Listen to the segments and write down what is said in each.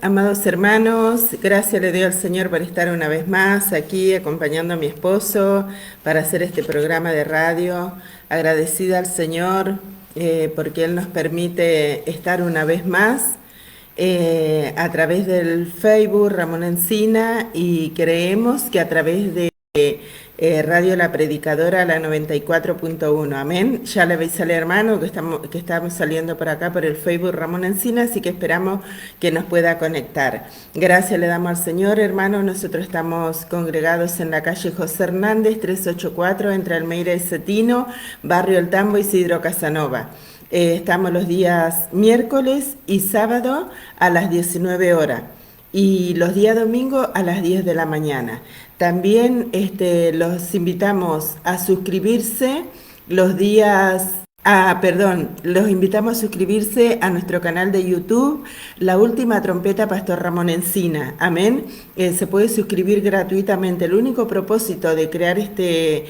Amados hermanos, gracias le doy al Señor por estar una vez más aquí acompañando a mi esposo para hacer este programa de radio. Agradecida al Señor porque Él nos permite estar una vez más a través del Facebook Ramón Encina, y creemos que a través de Radio La Predicadora, la 94.1. Amén. Ya le avisé, hermano, que estamos saliendo por acá por el Facebook Ramón Encina, así que esperamos que nos pueda conectar. Gracias le damos al Señor, hermano. Nosotros estamos congregados en la calle José Hernández, 384, entre Almeida y Setino, barrio El Tambo, Isidro Casanova. Estamos los días miércoles y sábado a las 19 horas y los días domingo a las 10 de la mañana. También los invitamos a suscribirse los días... los invitamos a suscribirse a nuestro canal de YouTube, La Última Trompeta Pastor Ramón Encina. Amén. Se puede suscribir gratuitamente. El único propósito de crear este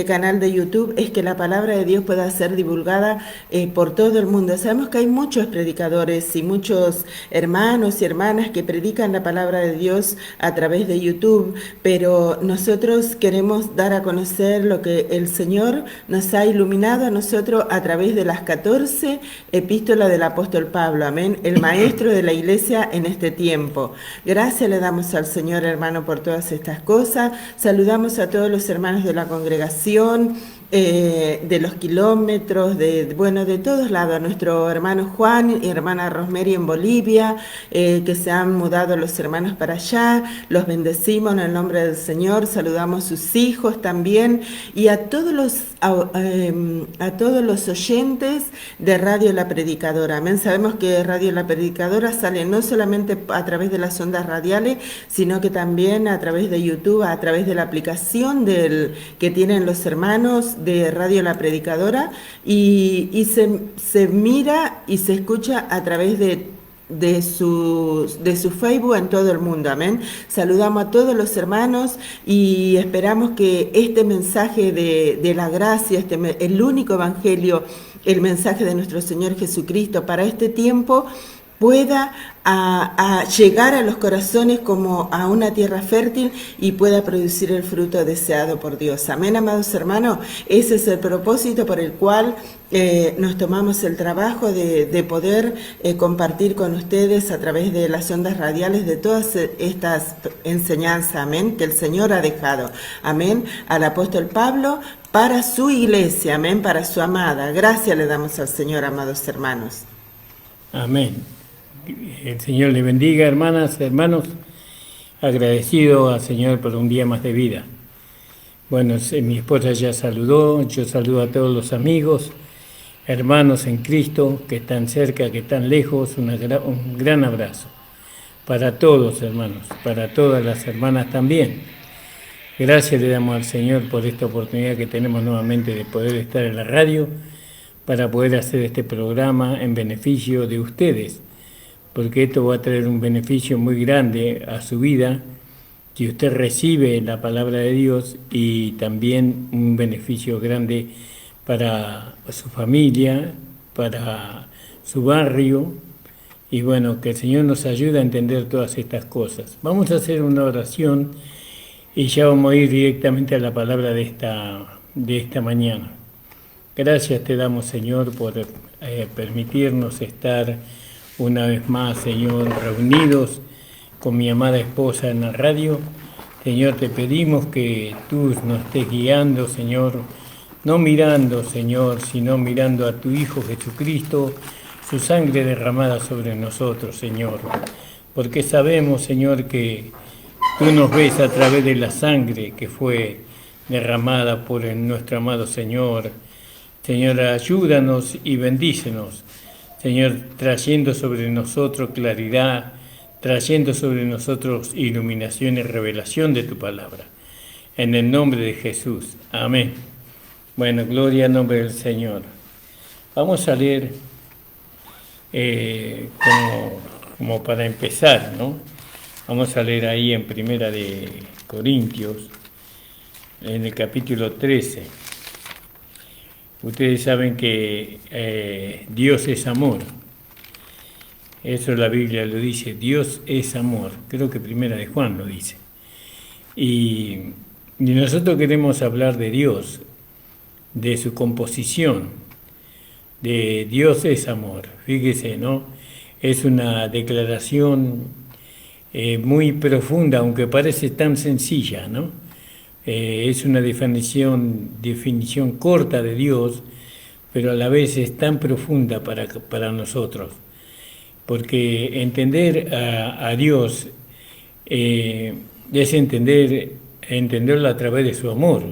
canal de YouTube es que la palabra de Dios pueda ser divulgada por todo el mundo. Sabemos que hay muchos predicadores y muchos hermanos y hermanas que predican la palabra de Dios a través de YouTube, pero nosotros queremos dar a conocer lo que el Señor nos ha iluminado a nosotros a través de las 14 epístolas del apóstol Pablo, amén, el maestro de la iglesia en este tiempo. Gracias le damos al Señor, hermano, por todas estas cosas. Saludamos a todos los hermanos de la congregación, de los kilómetros, de todos lados, a nuestro hermano Juan y hermana Rosemary en Bolivia, que se han mudado los hermanos para allá. Los bendecimos en el nombre del Señor. Saludamos a sus hijos también, y a todos los oyentes de Radio La Predicadora. Amén. Sabemos que Radio La Predicadora sale no solamente a través de las ondas radiales, sino que también a través de YouTube, a través de la aplicación que tienen los hermanos de Radio La Predicadora, y se mira y se escucha a través de su Facebook en todo el mundo. Amén. Saludamos a todos los hermanos y esperamos que este mensaje de la gracia, el único evangelio, el mensaje de nuestro Señor Jesucristo para este tiempo, pueda a llegar a los corazones como a una tierra fértil y pueda producir el fruto deseado por Dios. Amén, amados hermanos. Ese es el propósito por el cual nos tomamos el trabajo de poder compartir con ustedes a través de las ondas radiales de todas estas enseñanzas, amén, que el Señor ha dejado, amén, al apóstol Pablo para su iglesia, amén, para su amada. Gracias le damos al Señor, amados hermanos. Amén. El Señor le bendiga, hermanas, hermanos. Agradecido al Señor por un día más de vida. Bueno, mi esposa ya saludó. Yo saludo a todos los amigos, hermanos en Cristo, que están cerca, que están lejos. Un gran abrazo para todos, hermanos, para todas las hermanas también. Gracias le damos al Señor por esta oportunidad que tenemos nuevamente de poder estar en la radio para poder hacer este programa en beneficio de ustedes, porque esto va a traer un beneficio muy grande a su vida, si usted recibe la palabra de Dios, y también un beneficio grande para su familia, para su barrio, y bueno, que el Señor nos ayude a entender todas estas cosas. Vamos a hacer una oración y ya vamos a ir directamente a la palabra de esta mañana. Gracias te damos, Señor, por permitirnos estar una vez más, Señor, reunidos con mi amada esposa en la radio. Señor, te pedimos que tú nos estés guiando, Señor, no mirando, Señor, sino mirando a tu Hijo Jesucristo, su sangre derramada sobre nosotros, Señor. Porque sabemos, Señor, que tú nos ves a través de la sangre que fue derramada por nuestro amado Señor. Señor, ayúdanos y bendícenos, Señor, trayendo sobre nosotros claridad, trayendo sobre nosotros iluminación y revelación de tu palabra. En el nombre de Jesús. Amén. Bueno, gloria al nombre del Señor. Vamos a leer como para empezar, ¿no? Vamos a leer ahí en Primera de Corintios, en el capítulo 13. Ustedes saben que Dios es amor. Eso la Biblia lo dice, Dios es amor. Creo que Primera de Juan lo dice. Y nosotros queremos hablar de Dios, de su composición, de Dios es amor. Fíjese, ¿no? Es una declaración muy profunda, aunque parece tan sencilla, ¿no? Es una definición corta de Dios, pero a la vez es tan profunda para nosotros. Porque entender a Dios es entenderlo a través de su amor.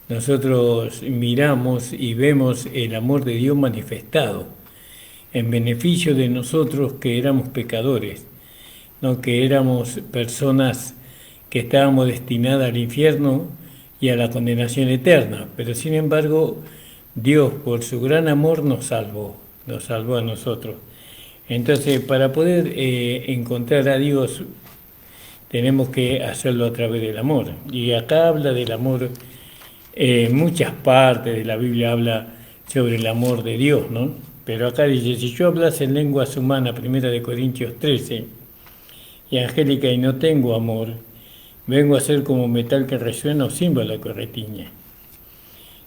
Nosotros miramos y vemos el amor de Dios manifestado en beneficio de nosotros que éramos pecadores, ¿no? Que éramos personas que estábamos destinadas al infierno y a la condenación eterna. Pero sin embargo, Dios por su gran amor nos salvó a nosotros. Entonces, para poder encontrar a Dios, tenemos que hacerlo a través del amor. Y acá habla del amor, muchas partes de la Biblia habla sobre el amor de Dios, ¿no? Pero acá dice, si yo hablase en lenguas humanas, 1 Corintios 13, y angélica, y no tengo amor, vengo a ser como metal que resuena o címbalo que retiñe.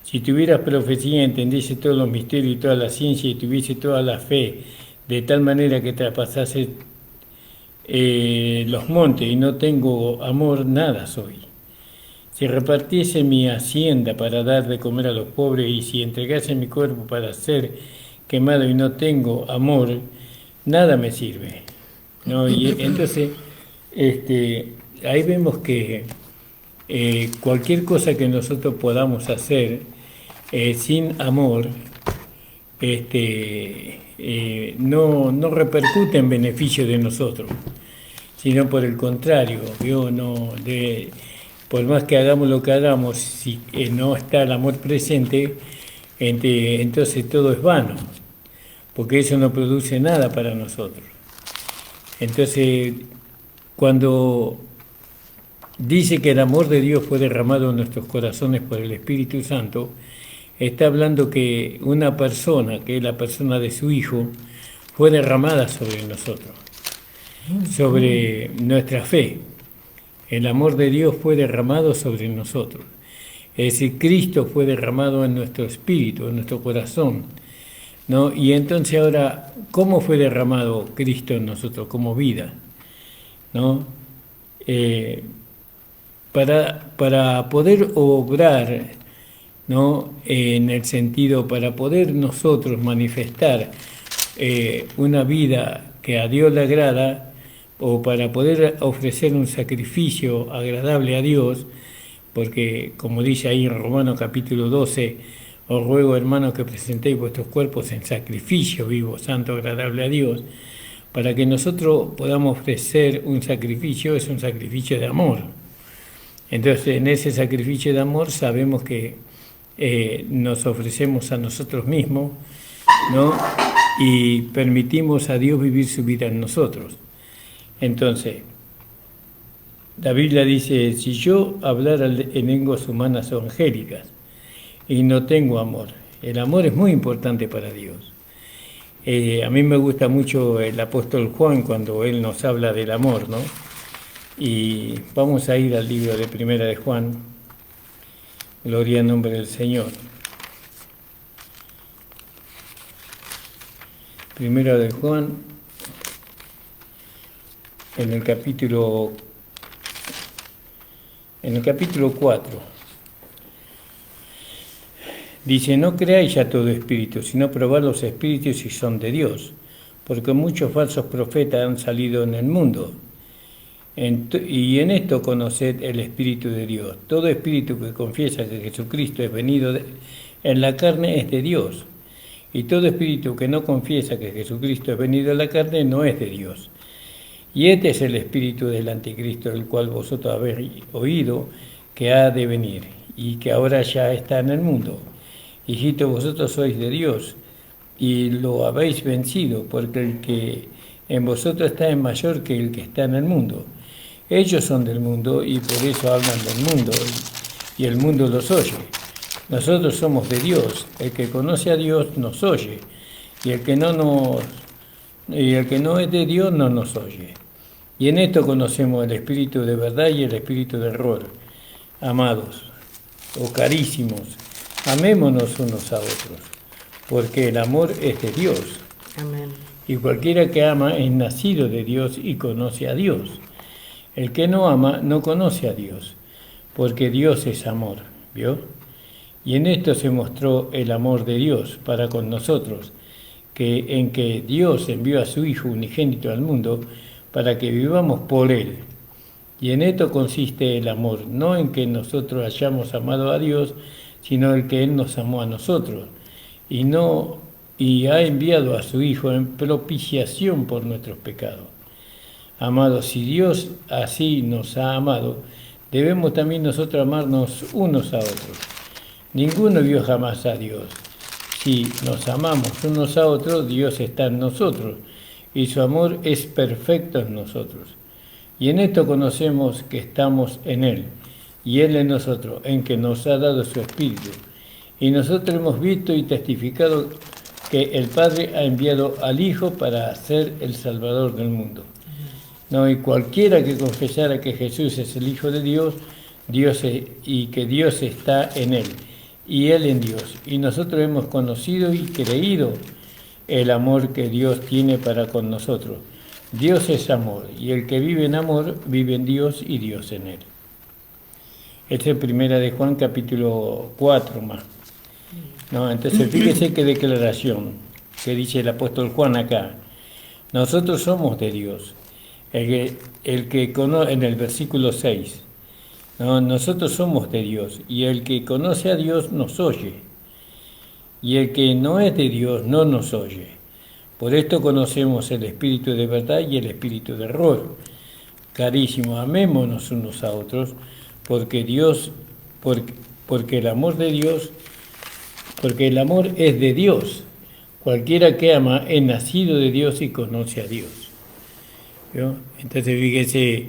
Si tuvieras profecía, entendiese todos los misterios y toda la ciencia, y tuviese toda la fe, de tal manera que traspasase los montes, y no tengo amor, nada soy. Si repartiese mi hacienda para dar de comer a los pobres, y si entregase mi cuerpo para ser quemado y no tengo amor, nada me sirve, ¿no? Y entonces, ahí vemos que cualquier cosa que nosotros podamos hacer sin amor, no repercute en beneficio de nosotros, sino por el contrario, por más que hagamos lo que hagamos, si no está el amor presente, entonces todo es vano, porque eso no produce nada para nosotros. Entonces, cuando dice que el amor de Dios fue derramado en nuestros corazones por el Espíritu Santo, está hablando que una persona, que es la persona de su Hijo, fue derramada sobre nosotros, sobre nuestra fe. El amor de Dios fue derramado sobre nosotros. Es decir, Cristo fue derramado en nuestro espíritu, en nuestro corazón, ¿no? Y entonces ahora, ¿cómo fue derramado Cristo en nosotros? Como vida, ¿no? Para poder obrar, ¿no? En el sentido, para poder nosotros manifestar una vida que a Dios le agrada, o para poder ofrecer un sacrificio agradable a Dios, porque como dice ahí en Romanos capítulo 12, os ruego, hermanos, que presentéis vuestros cuerpos en sacrificio vivo, santo, agradable a Dios, para que nosotros podamos ofrecer un sacrificio, es un sacrificio de amor. Entonces, en ese sacrificio de amor sabemos que nos ofrecemos a nosotros mismos, ¿no? Y permitimos a Dios vivir su vida en nosotros. Entonces, la Biblia dice, si yo hablara en lenguas humanas o angélicas y no tengo amor, el amor es muy importante para Dios. A mí me gusta mucho el apóstol Juan cuando él nos habla del amor, ¿no? Y vamos a ir al libro de Primera de Juan, gloria en nombre del Señor. Primera de Juan, en el capítulo 4, dice, no creáis a todo espíritu, sino probad los espíritus si son de Dios, porque muchos falsos profetas han salido en el mundo. Y en esto conoced el Espíritu de Dios. Todo espíritu que confiesa que Jesucristo es venido en la carne es de Dios. Y todo espíritu que no confiesa que Jesucristo es venido en la carne no es de Dios. Y este es el espíritu del anticristo, el cual vosotros habéis oído que ha de venir, y que ahora ya está en el mundo. Hijitos, vosotros sois de Dios, y lo habéis vencido, porque el que en vosotros está es mayor que el que está en el mundo. Ellos son del mundo, y por eso hablan del mundo, y el mundo los oye. Nosotros somos de Dios. El que conoce a Dios nos oye, y el que no y el que no es de Dios no nos oye. Y en esto conocemos el espíritu de verdad y el espíritu de error. Amados, o carísimos, amémonos unos a otros, porque el amor es de Dios. Amén. Y cualquiera que ama es nacido de Dios y conoce a Dios. El que no ama no conoce a Dios, porque Dios es amor, ¿vio? Y en esto se mostró el amor de Dios para con nosotros, que en que Dios envió a su Hijo unigénito al mundo para que vivamos por Él. Y en esto consiste el amor, no en que nosotros hayamos amado a Dios, sino el que Él nos amó a nosotros, y ha enviado a su Hijo en propiciación por nuestros pecados. Amados, si Dios así nos ha amado, debemos también nosotros amarnos unos a otros. Ninguno vio jamás a Dios. Si nos amamos unos a otros, Dios está en nosotros, y su amor es perfecto en nosotros. Y en esto conocemos que estamos en Él, y Él en nosotros, en que nos ha dado su Espíritu. Y nosotros hemos visto y testificado que el Padre ha enviado al Hijo para ser el Salvador del mundo. No, y cualquiera que confesara que Jesús es el Hijo de Dios, y que Dios está en Él, y Él en Dios. Y nosotros hemos conocido y creído el amor que Dios tiene para con nosotros. Dios es amor, y el que vive en amor vive en Dios y Dios en él. Esta es primera de Juan, capítulo 4 más. No, entonces fíjese qué declaración que dice el apóstol Juan acá. Nosotros somos de Dios. El que conoce, en el versículo 6, no, nosotros somos de Dios, y el que conoce a Dios nos oye, y el que no es de Dios no nos oye. Por esto conocemos el espíritu de verdad y el espíritu de error. Carísimos, amémonos unos a otros, porque el amor de Dios, porque el amor es de Dios. Cualquiera que ama es nacido de Dios y conoce a Dios. ¿Vio? Entonces fíjese,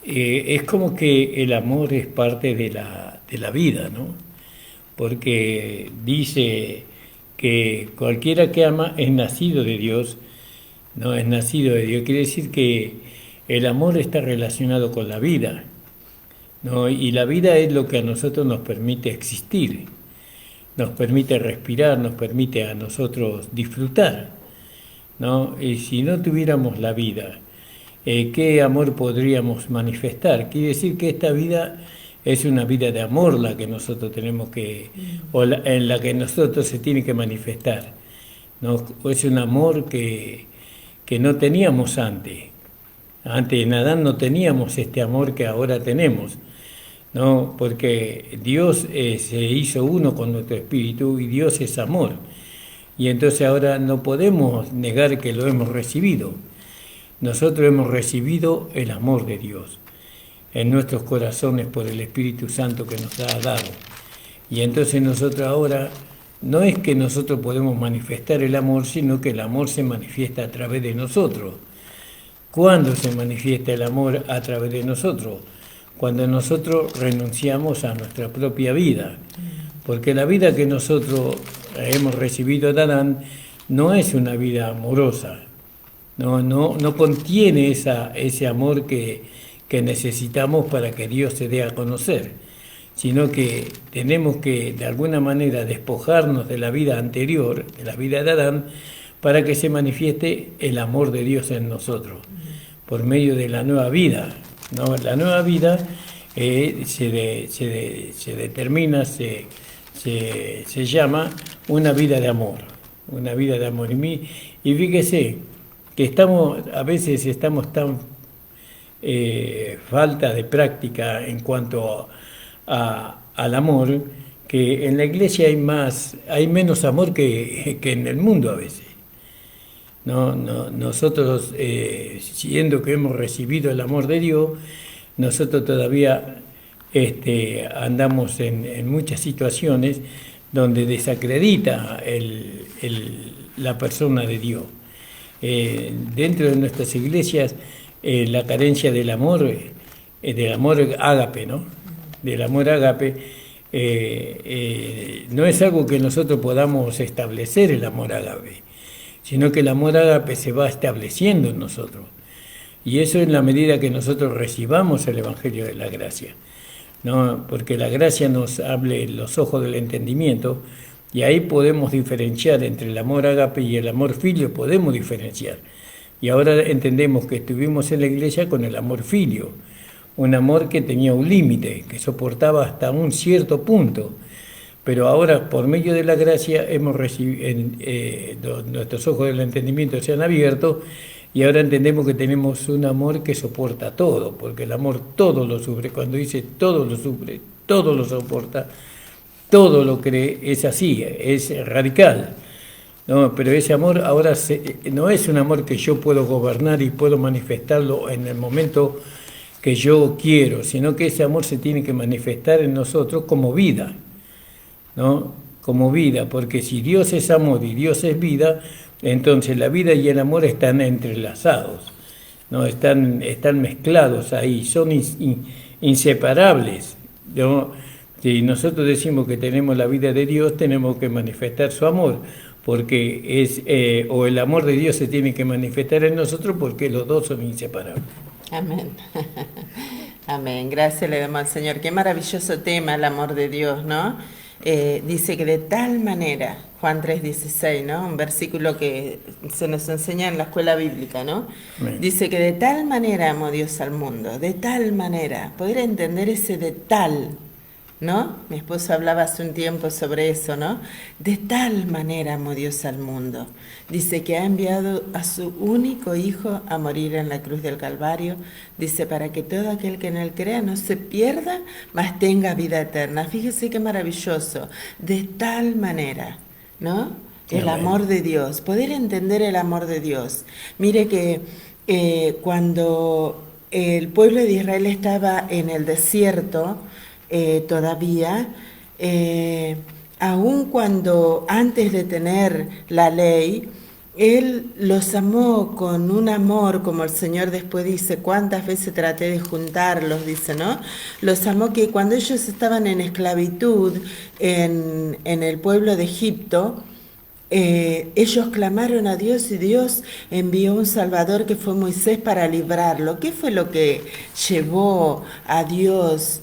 es como que el amor es parte de la vida, ¿no? Porque dice que cualquiera que ama es nacido de Dios, no es nacido de Dios. Quiere decir que el amor está relacionado con la vida, ¿no? Y la vida es lo que a nosotros nos permite existir, nos permite respirar, nos permite a nosotros disfrutar, ¿no? Y si no tuviéramos la vida, ¿qué amor podríamos manifestar? Quiere decir que esta vida es una vida de amor la que nosotros tenemos en la que nosotros se tiene que manifestar, ¿no? Es un amor que no teníamos antes. Antes en Adán no teníamos este amor que ahora tenemos, ¿no? Porque Dios se hizo uno con nuestro espíritu y Dios es amor. Y entonces ahora no podemos negar que lo hemos recibido. Nosotros hemos recibido el amor de Dios en nuestros corazones por el Espíritu Santo que nos ha dado. Y entonces nosotros ahora, no es que nosotros podemos manifestar el amor, sino que el amor se manifiesta a través de nosotros. ¿Cuándo se manifiesta el amor a través de nosotros? Cuando nosotros renunciamos a nuestra propia vida. Porque la vida que nosotros hemos recibido de Adán no es una vida amorosa. No contiene ese amor que necesitamos para que Dios se dé a conocer, sino que tenemos que de alguna manera despojarnos de la vida anterior, de la vida de Adán, para que se manifieste el amor de Dios en nosotros, por medio de la nueva vida, ¿no? La nueva vida se determina, se llama una vida de amor, una vida de amor. Y fíjese que a veces estamos tan falta de práctica en cuanto al amor, que en la iglesia hay menos amor que en el mundo a veces. Nosotros, siendo que hemos recibido el amor de Dios, nosotros todavía andamos en muchas situaciones donde desacredita la persona de Dios. Dentro de nuestras iglesias, la carencia del amor ágape, ¿no? Del amor ágape, no es algo que nosotros podamos establecer el amor ágape, sino que el amor ágape se va estableciendo en nosotros. Y eso en la medida que nosotros recibamos el Evangelio de la gracia, ¿no? Porque la gracia nos abre los ojos del entendimiento y ahí podemos diferenciar entre el amor ágape y el amor filio, podemos diferenciar. Y ahora entendemos que estuvimos en la iglesia con el amor filio, un amor que tenía un límite, que soportaba hasta un cierto punto. Pero ahora, por medio de la gracia, hemos recibido, nuestros ojos del entendimiento se han abierto y ahora entendemos que tenemos un amor que soporta todo, porque el amor todo lo sufre. Cuando dice todo lo sufre, todo lo soporta, todo lo cree, es así, es radical. No, pero ese amor ahora no es un amor que yo puedo gobernar y puedo manifestarlo en el momento que yo quiero, sino que ese amor se tiene que manifestar en nosotros como vida, ¿no? Como vida, porque si Dios es amor y Dios es vida, entonces la vida y el amor están entrelazados, ¿no? Están mezclados ahí, son inseparables, ¿no? Si nosotros decimos que tenemos la vida de Dios, tenemos que manifestar su amor, porque o el amor de Dios se tiene que manifestar en nosotros porque los dos son inseparables. Amén. Amén. Gracias le damos al Señor. Qué maravilloso tema el amor de Dios, ¿no? Dice que de tal manera, Juan 3:16, ¿no? Un versículo que se nos enseña en la escuela bíblica, ¿no? Amén. Dice que de tal manera amó Dios al mundo, de tal manera. Poder entender ese de tal, ¿no? Mi esposo hablaba hace un tiempo sobre eso, ¿no? De tal manera amó Dios al mundo. Dice que ha enviado a su único Hijo a morir en la cruz del Calvario. Dice, para que todo aquel que en él crea no se pierda, mas tenga vida eterna. Fíjese qué maravilloso. De tal manera, ¿no? El amor de Dios. Poder entender el amor de Dios. Mire que cuando el pueblo de Israel estaba en el desierto, todavía, aun cuando antes de tener la ley, Él los amó con un amor, como el Señor después dice, cuántas veces traté de juntarlos, dice, ¿no? Los amó que cuando ellos estaban en esclavitud en el pueblo de Egipto, ellos clamaron a Dios y Dios envió un Salvador que fue Moisés para librarlo. ¿Qué fue lo que llevó a Dios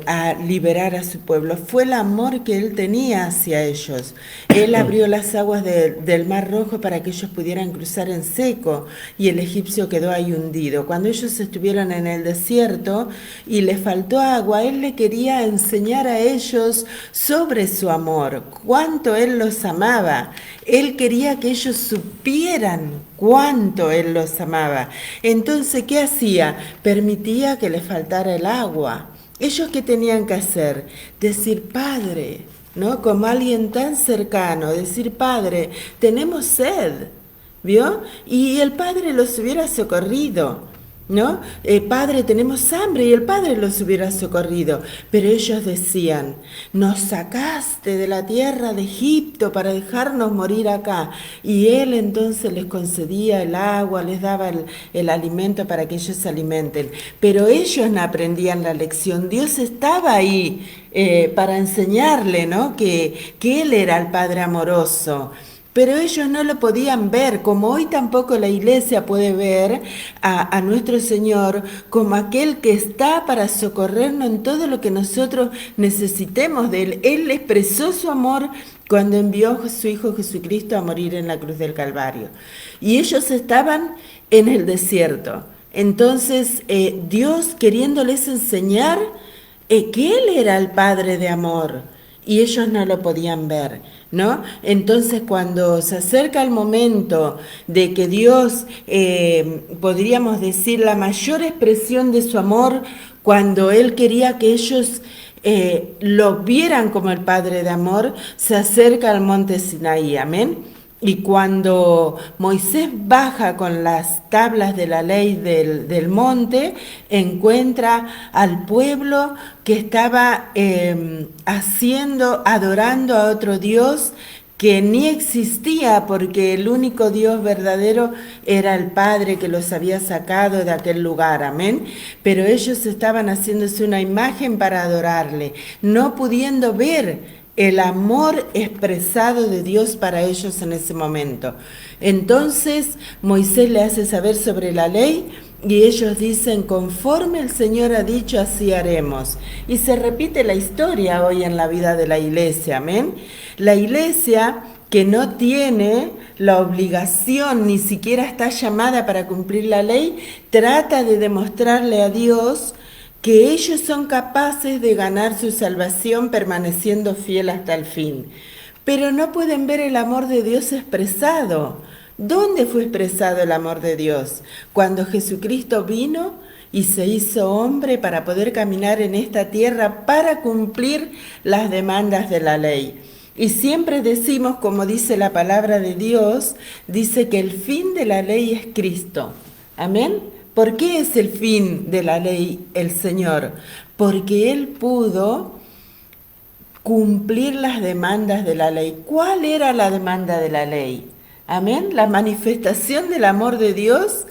a liberar a su pueblo? Fue el amor que Él tenía hacia ellos. Él abrió las aguas del Mar Rojo para que ellos pudieran cruzar en seco y el egipcio quedó ahí hundido. Cuando ellos estuvieron en el desierto y les faltó agua, Él le quería enseñar a ellos sobre su amor, cuánto Él los amaba. Él quería que ellos supieran cuánto Él los amaba. Entonces, ¿qué hacía? Permitía que les faltara el agua. ¿Ellos qué tenían que hacer? Decir, Padre, ¿no? Como alguien tan cercano, decir, Padre, tenemos sed, ¿vio? Y el Padre los hubiera socorrido, ¿no? Padre, tenemos hambre, y el Padre los hubiera socorrido. Pero ellos decían, nos sacaste de la tierra de Egipto para dejarnos morir acá. Y Él entonces les concedía el agua, les daba el alimento para que ellos se alimenten. Pero ellos no aprendían la lección. Dios estaba ahí para enseñarle, ¿no? Que Él era el Padre amoroso. Pero ellos no lo podían ver, como hoy tampoco la iglesia puede ver a nuestro Señor como aquel que está para socorrernos en todo lo que nosotros necesitemos de Él. Él expresó su amor cuando envió a su Hijo Jesucristo a morir en la cruz del Calvario. Y ellos estaban en el desierto. Entonces, Dios queriéndoles enseñar que Él era el Padre de amor. Y ellos no lo podían ver, ¿no? Entonces, cuando se acerca el momento de que Dios, podríamos decir, la mayor expresión de su amor, cuando Él quería que ellos lo vieran como el Padre de amor, se acerca al monte Sinaí, amén. Y cuando Moisés baja con las tablas de la ley del monte, encuentra al pueblo que estaba adorando a otro Dios que ni existía, porque el único Dios verdadero era el Padre que los había sacado de aquel lugar, amén. Pero ellos estaban haciéndose una imagen para adorarle, no pudiendo ver el amor expresado de Dios para ellos en ese momento. Entonces Moisés le hace saber sobre la ley y ellos dicen, conforme el Señor ha dicho, así haremos. Y se repite la historia hoy en la vida de la iglesia, amén. La iglesia que no tiene la obligación, ni siquiera está llamada para cumplir la ley, trata de demostrarle a Dios que ellos son capaces de ganar su salvación permaneciendo fiel hasta el fin. Pero no pueden ver el amor de Dios expresado. ¿Dónde fue expresado el amor de Dios? Cuando Jesucristo vino y se hizo hombre para poder caminar en esta tierra para cumplir las demandas de la ley. Y siempre decimos, como dice la palabra de Dios, dice que el fin de la ley es Cristo. Amén. ¿Por qué es el fin de la ley el Señor? Porque Él pudo cumplir las demandas de la ley. ¿Cuál era la demanda de la ley? Amén. La manifestación del amor de Dios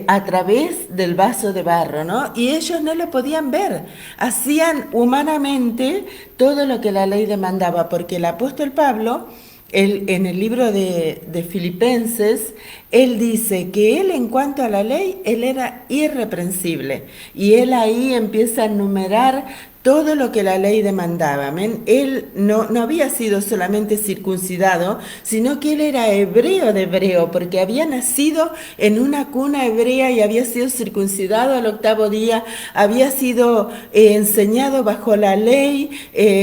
a través del vaso de barro, ¿no? Y ellos no lo podían ver. Hacían humanamente todo lo que la ley demandaba, porque el apóstol Pablo, en el libro de Filipenses, él dice que él, en cuanto a la ley, él era irreprensible. Y él ahí empieza a enumerar todo lo que la ley demandaba. ¿Amén? Él no había sido solamente circuncidado, sino que él era hebreo de hebreo, porque había nacido en una cuna hebrea y había sido circuncidado al 8º día, había sido enseñado bajo la ley,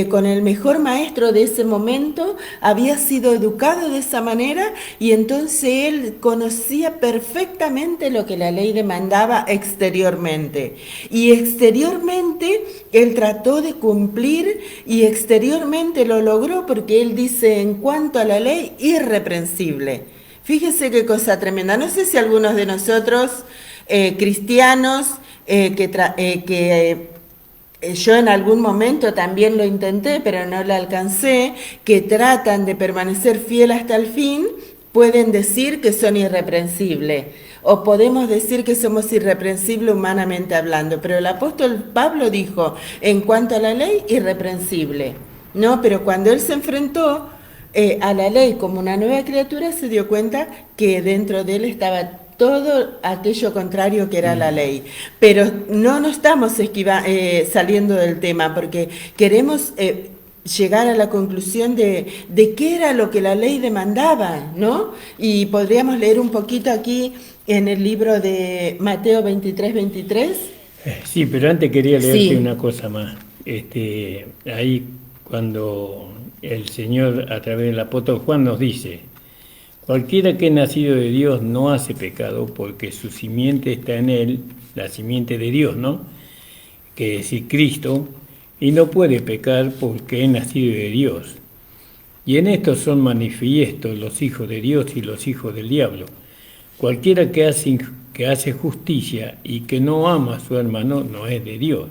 con el mejor maestro de ese momento, había sido educado de esa manera, y entonces él conocía perfectamente lo que la ley demandaba exteriormente. Y exteriormente él trató de cumplir, y exteriormente lo logró, porque él dice, en cuanto a la ley, irreprensible. Fíjese qué cosa tremenda. No sé si algunos de nosotros, cristianos, yo en algún momento también lo intenté, pero no lo alcancé, que tratan de permanecer fiel hasta el fin, pueden decir que son irreprensibles. O podemos decir que somos irreprensibles humanamente hablando, pero el apóstol Pablo dijo, en cuanto a la ley, irreprensible, ¿no? Pero cuando él se enfrentó a la ley como una nueva criatura, se dio cuenta que dentro de él estaba todo aquello contrario que era la ley. Pero no estamos saliendo del tema, porque queremos llegar a la conclusión de qué era lo que la ley demandaba, ¿no? Y podríamos leer un poquito aquí en el libro de Mateo 23:23. Sí, pero antes quería leerte Sí. una cosa más. Ahí cuando el Señor a través del apóstol Juan nos dice, cualquiera que es nacido de Dios no hace pecado porque su simiente está en él, la simiente de Dios, ¿no? Que es Cristo, y no puede pecar porque es nacido de Dios. Y en esto son manifiestos los hijos de Dios y los hijos del diablo. Cualquiera que hace justicia y que no ama a su hermano no es de Dios,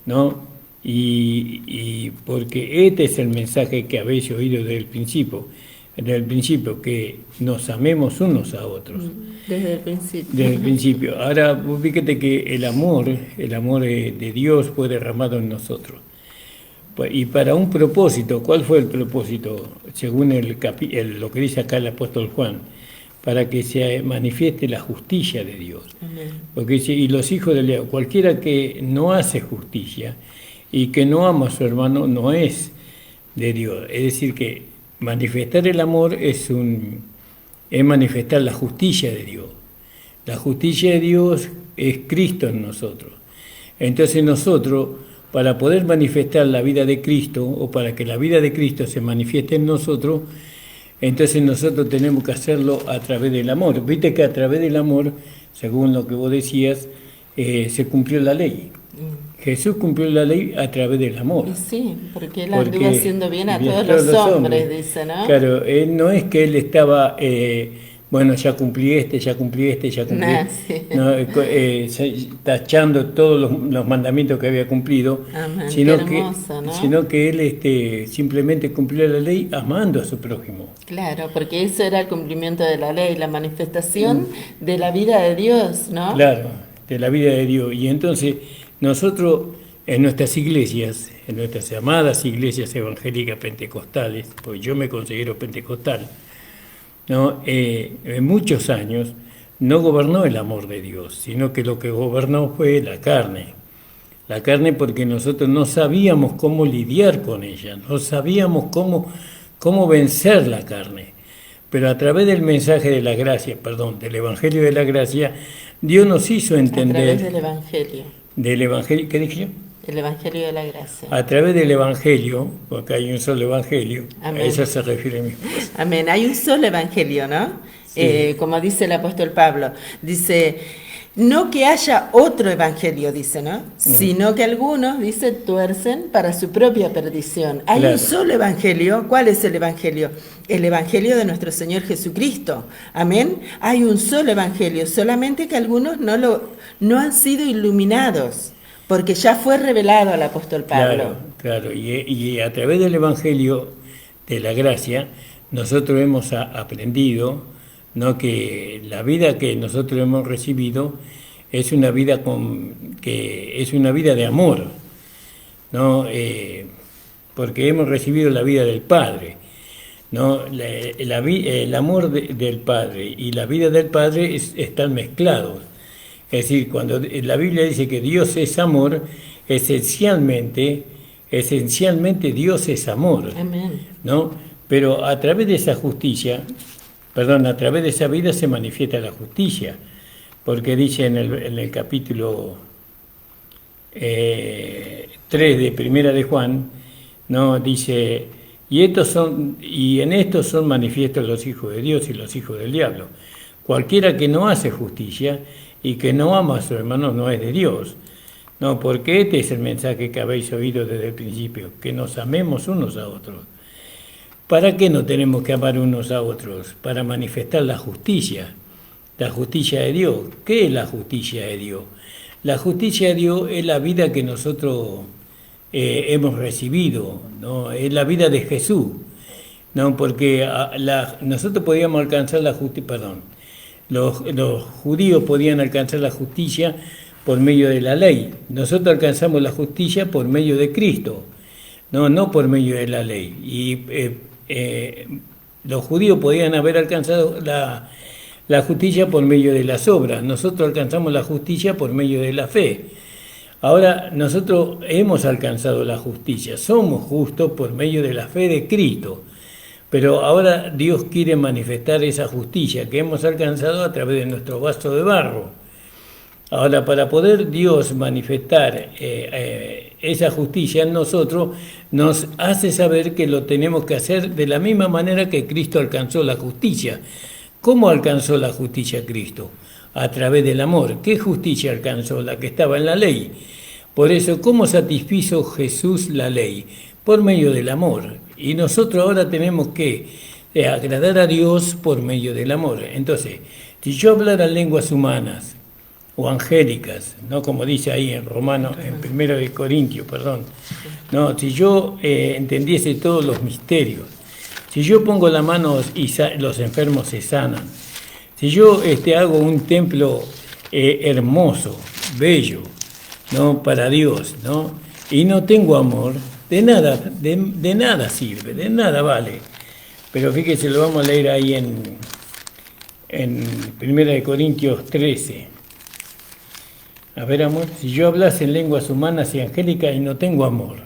¿no? Y porque este es el mensaje que habéis oído desde el principio, que nos amemos unos a otros. Desde el principio. Desde el principio. Ahora, vos fíjate que el amor de Dios fue derramado en nosotros. Y para un propósito, ¿cuál fue el propósito? Según lo que dice acá el apóstol Juan, para que se manifieste la justicia de Dios. Amén. Porque dice, y los hijos del diablo, cualquiera que no hace justicia y que no ama a su hermano no es de Dios. Es decir, que manifestar el amor es manifestar la justicia de Dios. La justicia de Dios es Cristo en nosotros. Entonces nosotros, para poder manifestar la vida de Cristo, o para que la vida de Cristo se manifieste en nosotros, entonces nosotros tenemos que hacerlo a través del amor. Viste que a través del amor, según lo que vos decías, se cumplió la ley. Jesús cumplió la ley a través del amor. Y sí, porque él anduvo haciendo bien a todos los hombres, dice, ¿no? Claro, no es que él estaba, bueno, ya cumplí este. Sí. No, tachando todos los mandamientos que había cumplido, Amén, sino, qué hermoso, ¿no? sino que él simplemente cumplió la ley amando a su prójimo. Claro, porque eso era el cumplimiento de la ley, la manifestación de la vida de Dios, ¿no? Claro, de la vida de Dios. Y entonces nosotros en nuestras iglesias, en nuestras amadas iglesias evangélicas pentecostales, pues yo me considero pentecostal, ¿no? En muchos años no gobernó el amor de Dios, sino que lo que gobernó fue la carne. La carne porque nosotros no sabíamos cómo lidiar con ella, no sabíamos cómo vencer la carne. Pero a través del mensaje de la gracia, del Evangelio de la Gracia, Dios nos hizo entender... A través del Evangelio. Del Evangelio, ¿qué dije yo? El Evangelio de la Gracia. A través del Evangelio, porque hay un solo Evangelio, Amén. a eso se refiere mi esposa. Amén, hay un solo Evangelio, ¿no? Sí. Como dice el apóstol Pablo, dice, no que haya otro Evangelio, dice, ¿no? Sino que algunos, dice, tuercen para su propia perdición. Hay Claro. un solo Evangelio. ¿Cuál es el Evangelio? El Evangelio de nuestro Señor Jesucristo. Amén. Hay un solo Evangelio, solamente que algunos no han sido iluminados, porque ya fue revelado al apóstol Pablo. Claro. Y a través del Evangelio de la Gracia, nosotros hemos aprendido, ¿no?, que la vida que nosotros hemos recibido es una vida es una vida de amor, ¿no? Porque hemos recibido la vida del Padre, ¿no? El amor del Padre y la vida del Padre están mezclados. Es decir, cuando la Biblia dice que Dios es amor, esencialmente Dios es amor, Amén. ¿no? Pero a través de esa justicia, a través de esa vida se manifiesta la justicia, porque dice en el capítulo 3 de Primera de Juan, ¿no? Dice, y en esto son manifiestos los hijos de Dios y los hijos del diablo. Cualquiera que no hace justicia y que no ama a su hermano no es de Dios. No, porque este es el mensaje que habéis oído desde el principio, que nos amemos unos a otros. ¿Para qué no tenemos que amar unos a otros? Para manifestar la justicia de Dios. ¿Qué es la justicia de Dios? La justicia de Dios es la vida que nosotros hemos recibido, ¿no? Es la vida de Jesús, ¿no? Porque nosotros podíamos alcanzar la justicia, los judíos podían alcanzar la justicia por medio de la ley. Nosotros alcanzamos la justicia por medio de Cristo, no por medio de la ley. Y los judíos podían haber alcanzado la justicia por medio de las obras. Nosotros alcanzamos la justicia por medio de la fe. Ahora nosotros hemos alcanzado la justicia, somos justos por medio de la fe de Cristo. Pero ahora Dios quiere manifestar esa justicia que hemos alcanzado a través de nuestro vaso de barro. Ahora, para poder Dios manifestar esa justicia en nosotros, nos hace saber que lo tenemos que hacer de la misma manera que Cristo alcanzó la justicia. ¿Cómo alcanzó la justicia Cristo? A través del amor. ¿Qué justicia alcanzó? La que estaba en la ley. Por eso, ¿cómo satisfizo Jesús la ley? Por medio del amor. Y nosotros ahora tenemos que agradar a Dios por medio del amor. Entonces, si yo hablara lenguas humanas o angélicas, no como dice ahí en Romanos, en 1 de Corintios, no, si yo entendiese todos los misterios, si yo pongo la mano y los enfermos se sanan, si yo hago un templo hermoso, bello, ¿no?, para Dios, ¿no?, y no tengo amor, de nada sirve, de nada vale. Pero fíjese, lo vamos a leer ahí en 1 de Corintios 13. A ver, amor, si yo hablase en lenguas humanas y angélicas y no tengo amor.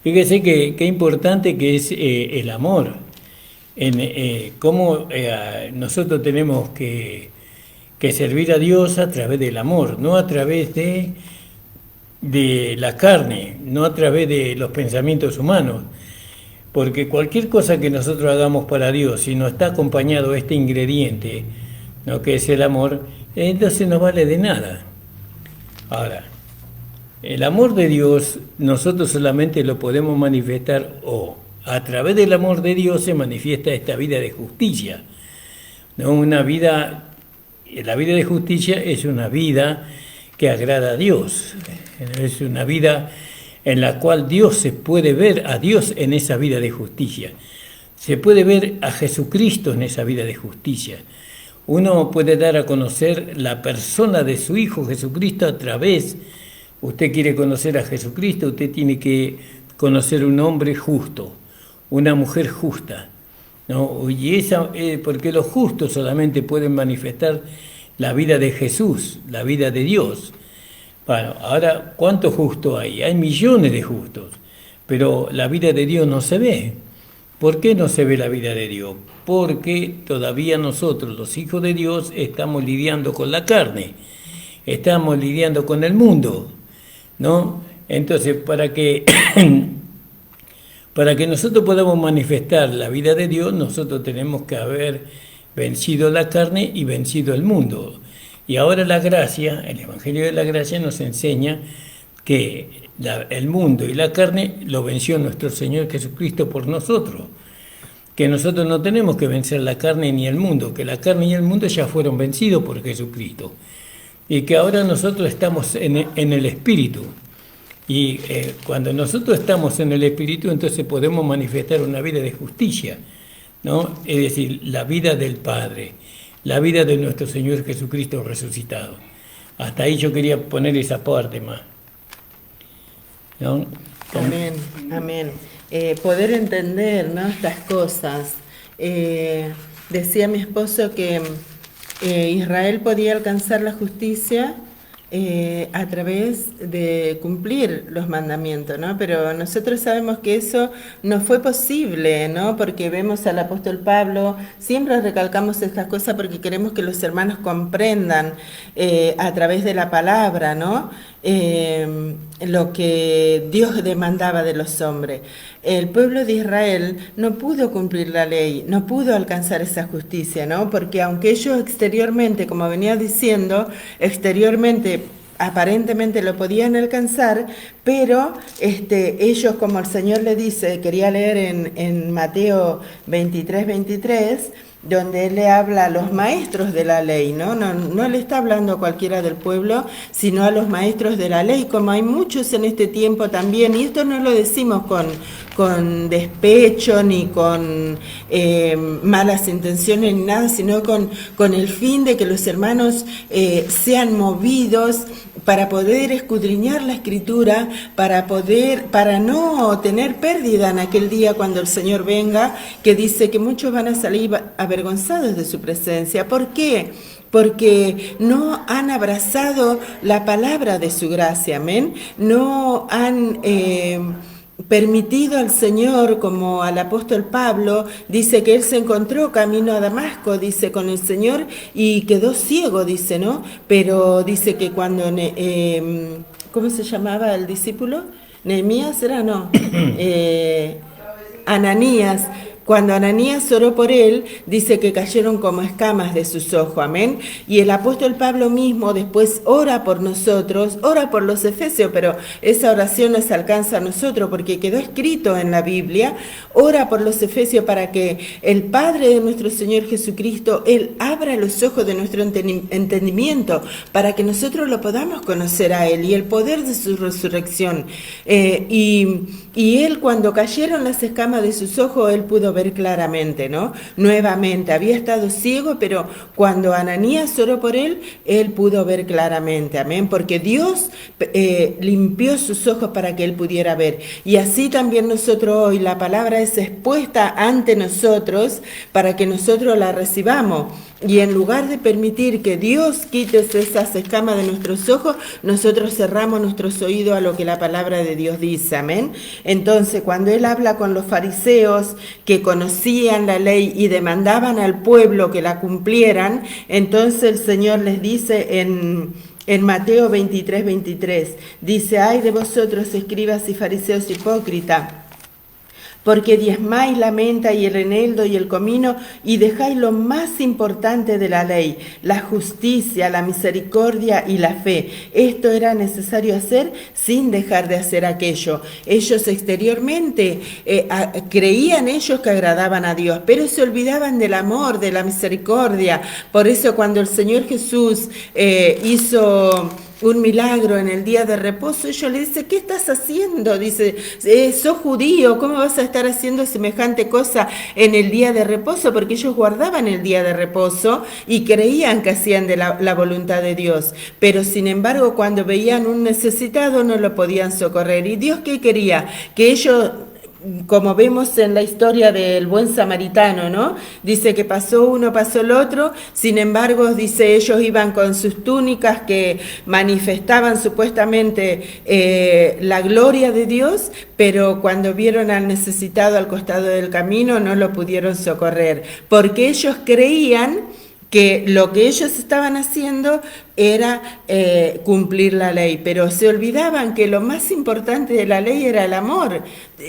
Fíjese qué importante que es el amor. Cómo nosotros tenemos que servir a Dios a través del amor, no a través de la carne, no a través de los pensamientos humanos. Porque cualquier cosa que nosotros hagamos para Dios, si no está acompañado este ingrediente, ¿no?, que es el amor, entonces no vale de nada. Ahora, el amor de Dios nosotros solamente lo podemos manifestar, a través del amor de Dios se manifiesta esta vida de justicia, ¿no? La vida de justicia es una vida que agrada a Dios, es una vida en la cual Dios se puede ver a Dios en esa vida de justicia, se puede ver a Jesucristo en esa vida de justicia. Uno puede dar a conocer la persona de su Hijo Jesucristo a través Usted quiere conocer a Jesucristo, usted tiene que conocer un hombre justo, una mujer justa, ¿no? Y porque los justos solamente pueden manifestar la vida de Jesús, la vida de Dios. Bueno, ahora, ¿cuántos justos hay? Hay millones de justos, pero la vida de Dios no se ve. ¿Por qué no se ve la vida de Dios? Porque todavía nosotros, los hijos de Dios, estamos lidiando con la carne, estamos lidiando con el mundo, ¿no? Entonces, para que nosotros podamos manifestar la vida de Dios, nosotros tenemos que haber vencido la carne y vencido el mundo. Y ahora la gracia, el Evangelio de la Gracia nos enseña que el mundo y la carne lo venció nuestro Señor Jesucristo por nosotros. Que nosotros no tenemos que vencer la carne ni el mundo, que la carne y el mundo ya fueron vencidos por Jesucristo. Y que ahora nosotros estamos en el Espíritu. Y cuando nosotros estamos en el Espíritu, entonces podemos manifestar una vida de justicia, ¿no? Es decir, la vida del Padre, la vida de nuestro Señor Jesucristo resucitado. Hasta ahí yo quería poner esa parte más, ¿no? Amén, amén. Poder entender, ¿no?, estas cosas. Decía mi esposo que Israel podía alcanzar la justicia a través de cumplir los mandamientos, ¿no? Pero nosotros sabemos que eso no fue posible, ¿no? Porque vemos al apóstol Pablo, siempre recalcamos estas cosas porque queremos que los hermanos comprendan a través de la palabra, ¿no? Lo que Dios demandaba de los hombres. El pueblo de Israel no pudo cumplir la ley, no pudo alcanzar esa justicia, ¿no? Porque aunque ellos exteriormente, como venía diciendo, exteriormente aparentemente lo podían alcanzar, pero ellos, como el Señor le dice, quería leer en Mateo 23:23, donde Él le habla a los maestros de la ley, ¿no? No le está hablando a cualquiera del pueblo, sino a los maestros de la ley, como hay muchos en este tiempo también, y esto no lo decimos con despecho ni con malas intenciones ni nada, sino con el fin de que los hermanos sean movidos para poder escudriñar la Escritura, para no tener pérdida en aquel día cuando el Señor venga, que dice que muchos van a salir avergonzados de su presencia. ¿Por qué? Porque no han abrazado la palabra de su gracia, amén. No han permitido al Señor, como al apóstol Pablo, dice que él se encontró camino a Damasco, dice, con el Señor y quedó ciego, dice, ¿no? Pero dice que cuando, ¿cómo se llamaba el discípulo? ¿Nehemías era? No. Ananías. Cuando Ananías oró por él, dice que cayeron como escamas de sus ojos, amén. Y el apóstol Pablo mismo después ora por nosotros, ora por los efesios, pero esa oración nos alcanza a nosotros porque quedó escrito en la Biblia. Ora por los efesios para que el Padre de nuestro Señor Jesucristo, Él abra los ojos de nuestro entendimiento para que nosotros lo podamos conocer a Él y el poder de su resurrección. Y Él, cuando cayeron las escamas de sus ojos, Él pudo ver claramente, ¿no? Nuevamente, había estado ciego, pero cuando Ananías oró por él, él pudo ver claramente, amén, porque Dios limpió sus ojos para que él pudiera ver. Y así también nosotros hoy, la palabra es expuesta ante nosotros para que nosotros la recibamos. Y en lugar de permitir que Dios quite esas escamas de nuestros ojos, nosotros cerramos nuestros oídos a lo que la palabra de Dios dice, amén. Entonces, cuando él habla con los fariseos que conocían la ley y demandaban al pueblo que la cumplieran, entonces el Señor les dice en Mateo 23:23, dice: ay de vosotros, escribas y fariseos hipócritas, porque diezmáis la menta y el eneldo y el comino y dejáis lo más importante de la ley, la justicia, la misericordia y la fe. Esto era necesario hacer sin dejar de hacer aquello. Ellos exteriormente creían ellos que agradaban a Dios, pero se olvidaban del amor, de la misericordia. Por eso cuando el Señor Jesús hizo un milagro en el día de reposo, ellos le dicen, ¿qué estás haciendo? Dice, sos judío, ¿cómo vas a estar haciendo semejante cosa en el día de reposo? Porque ellos guardaban el día de reposo y creían que hacían de la voluntad de Dios, pero sin embargo cuando veían un necesitado no lo podían socorrer. ¿Y Dios qué quería? Que ellos, como vemos en la historia del buen samaritano, ¿no? Dice que pasó uno, pasó el otro, sin embargo, dice, ellos iban con sus túnicas que manifestaban supuestamente la gloria de Dios, pero cuando vieron al necesitado al costado del camino no lo pudieron socorrer, porque ellos creían que lo que ellos estaban haciendo era cumplir la ley, pero se olvidaban que lo más importante de la ley era el amor.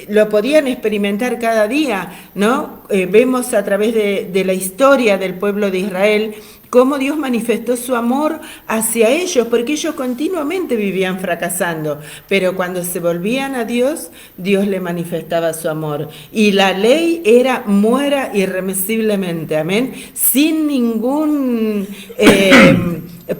Lo podían experimentar cada día, ¿no? Vemos a través de la historia del pueblo de Israel cómo Dios manifestó su amor hacia ellos, porque ellos continuamente vivían fracasando, pero cuando se volvían a Dios, Dios le manifestaba su amor. Y la ley era muera irremisiblemente, amén, sin ningún...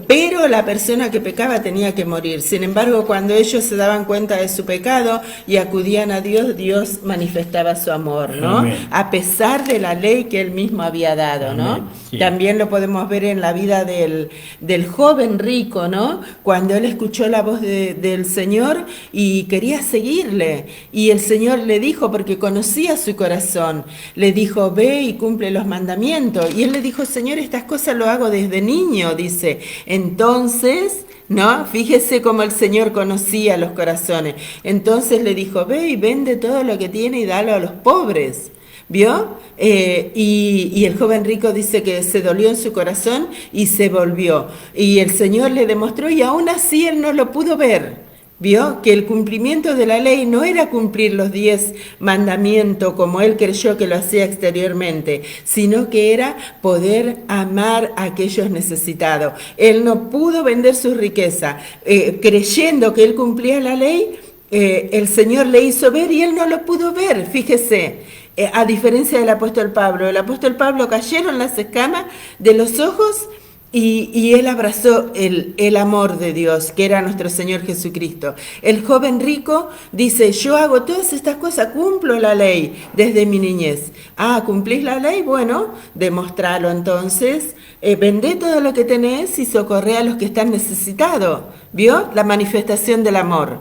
pero la persona que pecaba tenía que morir. Sin embargo, cuando ellos se daban cuenta de su pecado y acudían a Dios, Dios manifestaba su amor, ¿no? Amén. A pesar de la ley que Él mismo había dado, ¿no? Amén, sí. También lo podemos ver en la vida del joven rico, ¿no? Cuando él escuchó la voz del Señor y quería seguirle. Y el Señor le dijo, porque conocía su corazón, le dijo, ve y cumple los mandamientos. Y él le dijo, Señor, estas cosas lo hago desde niño, dice. Entonces, ¿no? Fíjese cómo el Señor conocía los corazones. Entonces le dijo, ve y vende todo lo que tiene y dalo a los pobres. ¿Vio? Y el joven rico dice que se dolió en su corazón y se volvió. Y el Señor le demostró y aún así él no lo pudo ver. ¿Vio? Que el cumplimiento de la ley no era cumplir los 10 mandamientos como él creyó que lo hacía exteriormente, sino que era poder amar a aquellos necesitados. Él no pudo vender su riqueza. Creyendo que él cumplía la ley, el Señor le hizo ver y él no lo pudo ver, fíjese. A diferencia del apóstol Pablo, el apóstol Pablo cayeron las escamas de los ojos y él abrazó el amor de Dios, que era nuestro Señor Jesucristo. El joven rico dice, yo hago todas estas cosas, cumplo la ley desde mi niñez. Ah, ¿cumplís la ley? Bueno, demostralo entonces, vendé todo lo que tenés y socorré a los que están necesitados. ¿Vio? La manifestación del amor,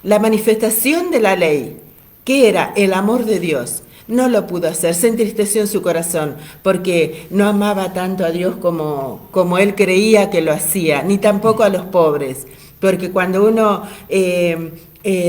la manifestación de la ley, que era el amor de Dios. No lo pudo hacer, se entristeció en su corazón, porque no amaba tanto a Dios como él creía que lo hacía, ni tampoco a los pobres, porque cuando uno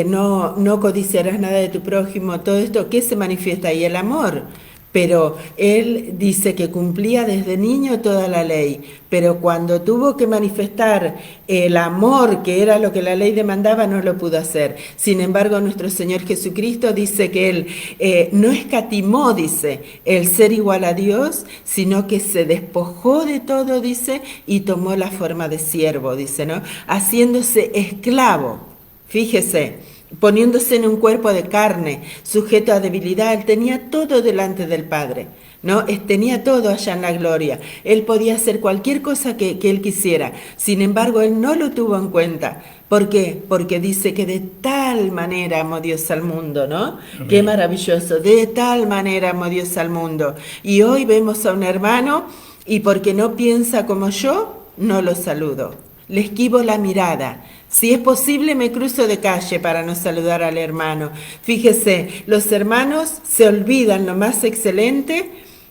no codiciarás nada de tu prójimo, todo esto, ¿qué se manifiesta ahí? El amor. Pero él dice que cumplía desde niño toda la ley, pero cuando tuvo que manifestar el amor, que era lo que la ley demandaba, no lo pudo hacer. Sin embargo, nuestro Señor Jesucristo dice que él no escatimó, dice, el ser igual a Dios, sino que se despojó de todo, dice, y tomó la forma de siervo, dice, ¿no? Haciéndose esclavo, fíjese, poniéndose en un cuerpo de carne, sujeto a debilidad. Él tenía todo delante del Padre, ¿no? Tenía todo allá en la gloria. Él podía hacer cualquier cosa que él quisiera. Sin embargo, él no lo tuvo en cuenta. ¿Por qué? Porque dice que de tal manera amó Dios al mundo, ¿no? Amén. Qué maravilloso. De tal manera amó Dios al mundo. Y hoy vemos a un hermano y porque no piensa como yo, no lo saludo. Le esquivo la mirada. Si es posible, me cruzo de calle para no saludar al hermano. Fíjese, los hermanos se olvidan lo más excelente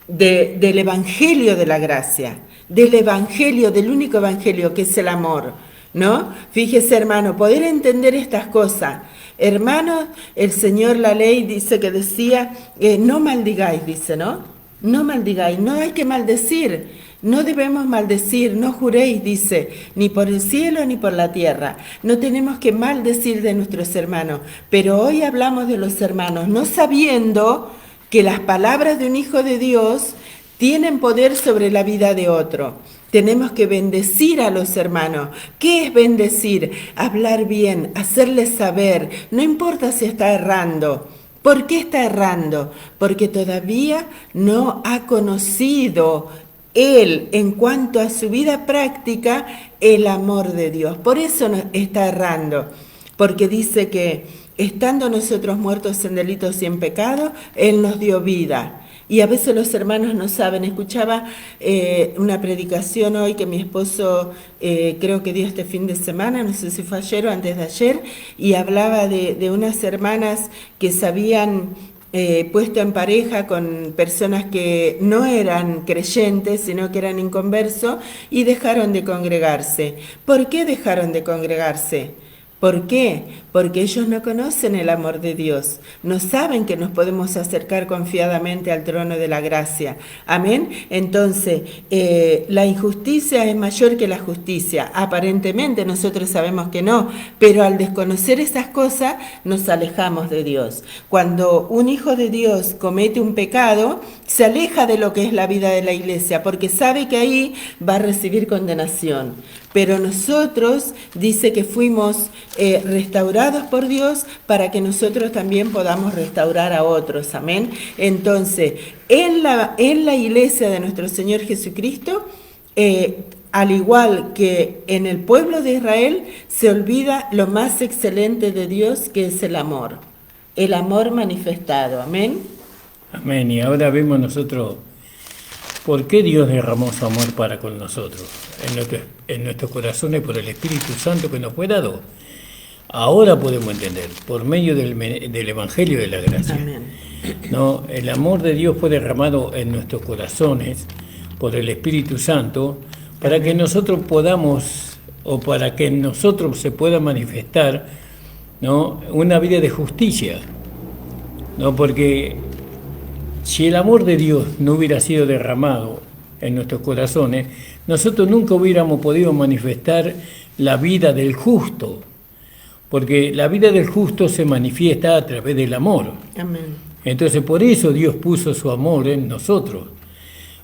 del evangelio de la gracia, del evangelio, del único evangelio que es el amor, ¿no? Fíjese, hermano, poder entender estas cosas. Hermano, el Señor, la ley dice que decía, no maldigáis, dice, ¿no? No maldigáis, no hay que maldecir. No debemos maldecir, no juréis, dice, ni por el cielo ni por la tierra. No tenemos que maldecir de nuestros hermanos, pero hoy hablamos de los hermanos, no sabiendo que las palabras de un hijo de Dios tienen poder sobre la vida de otro. Tenemos que bendecir a los hermanos. ¿Qué es bendecir? Hablar bien, hacerles saber, no importa si está errando. ¿Por qué está errando? Porque todavía no ha conocido él, en cuanto a su vida práctica, el amor de Dios. Por eso nos está errando, porque dice que estando nosotros muertos en delitos y en pecado, Él nos dio vida. Y a veces los hermanos no saben. Escuchaba una predicación hoy que mi esposo creo que dio este fin de semana, no sé si fue ayer o antes de ayer, y hablaba de unas hermanas que se habían puesto en pareja con personas que no eran creyentes, sino que eran inconversos, y dejaron de congregarse. ¿Por qué dejaron de congregarse? ¿Por qué? Porque ellos no conocen el amor de Dios, no saben que nos podemos acercar confiadamente al trono de la gracia. Amén. Entonces, la injusticia es mayor que la justicia. Aparentemente nosotros sabemos que no, pero al desconocer esas cosas nos alejamos de Dios. Cuando un hijo de Dios comete un pecado, se aleja de lo que es la vida de la iglesia, porque sabe que ahí va a recibir condenación. Pero nosotros, dice que fuimos restaurados por Dios para que nosotros también podamos restaurar a otros. Amén. Entonces, en la iglesia de nuestro Señor Jesucristo, al igual que en el pueblo de Israel, se olvida lo más excelente de Dios, que es el amor manifestado. Amén. Amén. Y ahora vemos nosotros por qué Dios derramó su amor para con nosotros, en nuestros corazones, por el Espíritu Santo que nos fue dado. Ahora podemos entender, por medio del Evangelio de la Gracia. Amén. No, el amor de Dios fue derramado en nuestros corazones por el Espíritu Santo, para que nosotros podamos, o para que en nosotros se pueda manifestar, ¿no?, una vida de justicia, ¿no? Porque si el amor de Dios no hubiera sido derramado en nuestros corazones, nosotros nunca hubiéramos podido manifestar la vida del justo, porque la vida del justo se manifiesta a través del amor. Amén. Entonces, por eso Dios puso su amor en nosotros,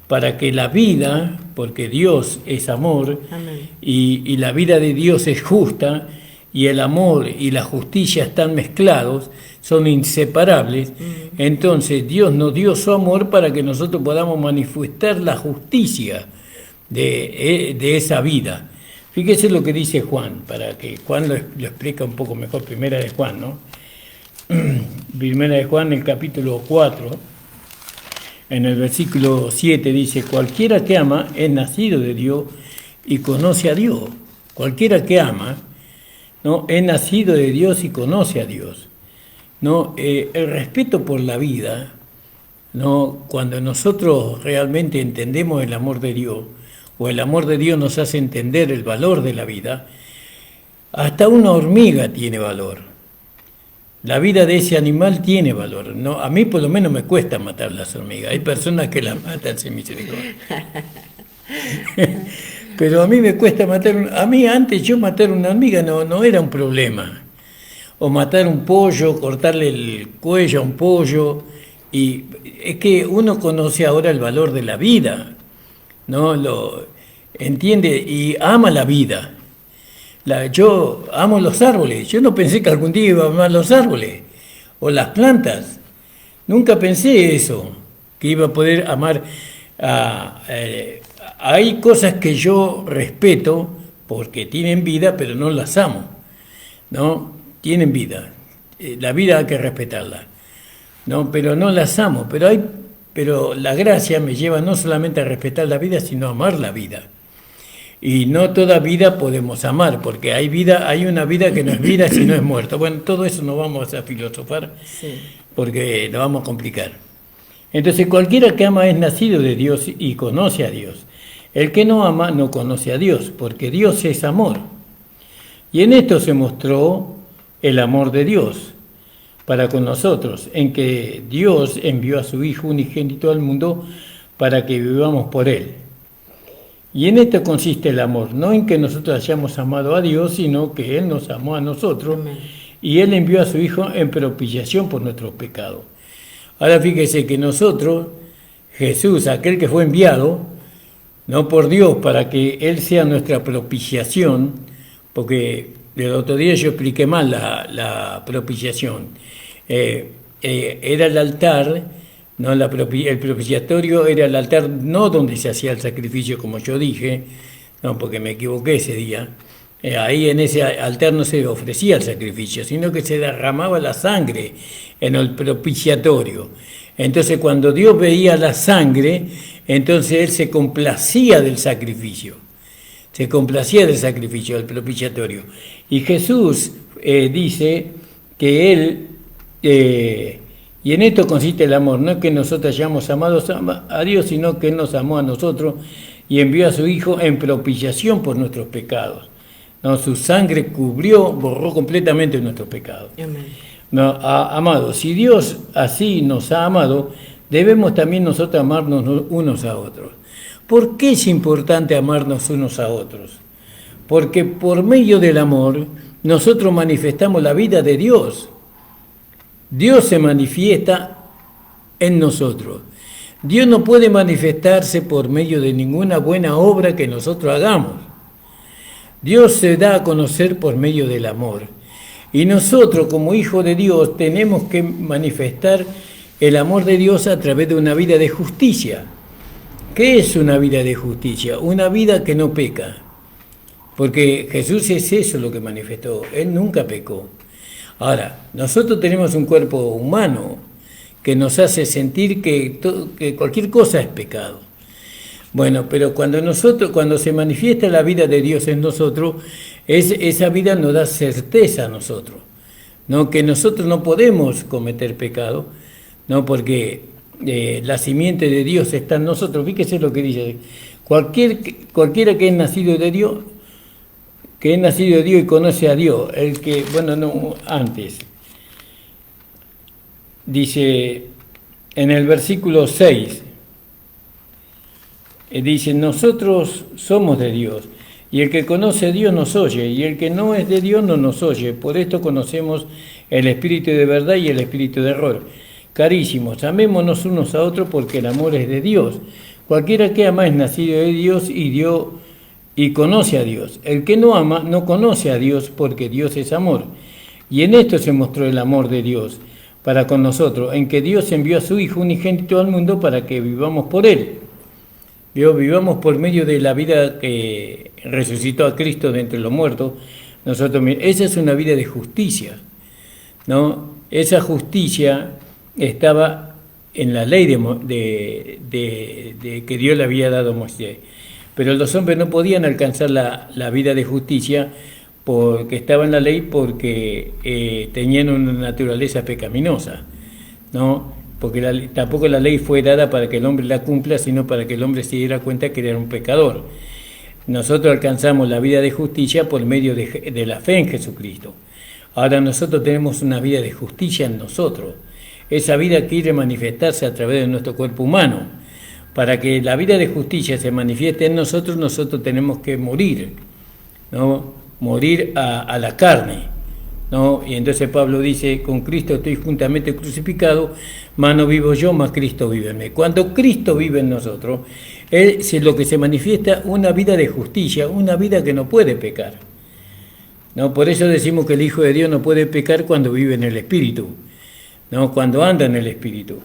para que la vida, porque Dios es amor, y la vida de Dios es justa, y el amor y la justicia están mezclados, son inseparables. Entonces Dios nos dio su amor para que nosotros podamos manifestar la justicia de esa vida. Fíjese lo que dice Juan, para que Juan lo explica un poco mejor. Primera de Juan, ¿no? Primera de Juan, el capítulo 4, en el versículo 7 dice: cualquiera que ama es nacido de Dios y conoce a Dios. Cualquiera que ama, ¿no?, es nacido de Dios y conoce a Dios. ¿No? El respeto por la vida, ¿no?, cuando nosotros realmente entendemos el amor de Dios, o el amor de Dios nos hace entender el valor de la vida, hasta una hormiga tiene valor. La vida de ese animal tiene valor. ¿No? A mí por lo menos me cuesta matar las hormigas. Hay personas que las matan sin misericordia. Pero a mí me cuesta matar. A mí antes yo matar una hormiga no era un problema. O matar un pollo, cortarle el cuello a un pollo. Y es que uno conoce ahora el valor de la vida, ¿no? Lo entiende y ama la vida. Yo amo los árboles. Yo no pensé que algún día iba a amar los árboles o las plantas. Nunca pensé eso, que iba a poder amar. Hay cosas que yo respeto porque tienen vida, pero no las amo, ¿no? Tienen vida. La vida hay que respetarla, ¿no? Pero no las amo. Pero la gracia me lleva no solamente a respetar la vida, sino a amar la vida. Y no toda vida podemos amar, porque hay una vida que no es vida si no es muerta. Bueno, todo eso no vamos a filosofar, sí, porque lo vamos a complicar. Entonces, cualquiera que ama es nacido de Dios y conoce a Dios. El que no ama no conoce a Dios, porque Dios es amor. Y en esto se mostró el amor de Dios para con nosotros, en que Dios envió a su Hijo unigénito al mundo para que vivamos por Él. Y en esto consiste el amor, no en que nosotros hayamos amado a Dios, sino que Él nos amó a nosotros. Amén. Y Él envió a su Hijo en propiciación por nuestros pecados. Ahora fíjese que nosotros, Jesús, aquel que fue enviado, no por Dios, para que Él sea nuestra propiciación, porque el otro día yo expliqué mal la propiciación. Era el altar ¿no? El propiciatorio era el altar no donde se hacía el sacrificio, como yo dije, no, porque me equivoqué ese día. Ahí en ese altar no se ofrecía el sacrificio, sino que se derramaba la sangre en el propiciatorio. Entonces cuando Dios veía la sangre, entonces Él se complacía del sacrificio. Se complacía del sacrificio, del propiciatorio. Y Jesús dice que Él, y en esto consiste el amor, no es que nosotros hayamos amado a Dios, sino que Él nos amó a nosotros y envió a su Hijo en propiciación por nuestros pecados. No, su sangre borró completamente nuestros pecados. No, amados, si Dios así nos ha amado, debemos también nosotros amarnos unos a otros. ¿Por qué es importante amarnos unos a otros? Porque por medio del amor nosotros manifestamos la vida de Dios. Dios se manifiesta en nosotros. Dios no puede manifestarse por medio de ninguna buena obra que nosotros hagamos. Dios se da a conocer por medio del amor. Y nosotros, como hijos de Dios, tenemos que manifestar el amor de Dios a través de una vida de justicia. ¿Qué es una vida de justicia? Una vida que no peca. Porque Jesús es eso lo que manifestó. Él nunca pecó. Ahora, nosotros tenemos un cuerpo humano que nos hace sentir que cualquier cosa es pecado. Bueno, pero cuando se manifiesta la vida de Dios en nosotros, esa vida nos da certeza a nosotros, ¿no? Que nosotros no podemos cometer pecado, ¿no? Porque la simiente de Dios está en nosotros. Fíjese lo que dice: cualquiera que es nacido de Dios, y conoce a Dios, antes, dice en el versículo 6, dice: nosotros somos de Dios, y el que conoce a Dios nos oye, y el que no es de Dios no nos oye. Por esto conocemos el espíritu de verdad y el espíritu de error. Carísimos, amémonos unos a otros, porque el amor es de Dios. Cualquiera que ama es nacido de Dios y conoce a Dios. El que no ama no conoce a Dios, porque Dios es amor. Y en esto se mostró el amor de Dios para con nosotros, en que Dios envió a su Hijo unigénito al mundo para que vivamos por Él. Vivamos por medio de la vida que resucitó a Cristo de entre los muertos. Esa es una vida de justicia, ¿no? Esa justicia estaba en la ley de que Dios le había dado a Moisés. Pero los hombres no podían alcanzar la vida de justicia porque estaba en la ley, porque tenían una naturaleza pecaminosa, ¿no? Porque tampoco la ley fue dada para que el hombre la cumpla, sino para que el hombre se diera cuenta que era un pecador. Nosotros alcanzamos la vida de justicia por medio de la fe en Jesucristo. Ahora nosotros tenemos una vida de justicia en nosotros. Esa vida quiere manifestarse a través de nuestro cuerpo humano. Para que la vida de justicia se manifieste en nosotros, nosotros tenemos que morir, ¿no? Morir a la carne, ¿no? Y entonces Pablo dice: con Cristo estoy juntamente crucificado, mas no vivo yo, mas Cristo vive en mí. Cuando Cristo vive en nosotros, es lo que se manifiesta una vida de justicia, una vida que no puede pecar, ¿no? Por eso decimos que el Hijo de Dios no puede pecar cuando vive en el Espíritu, ¿no? Cuando anda en el Espíritu.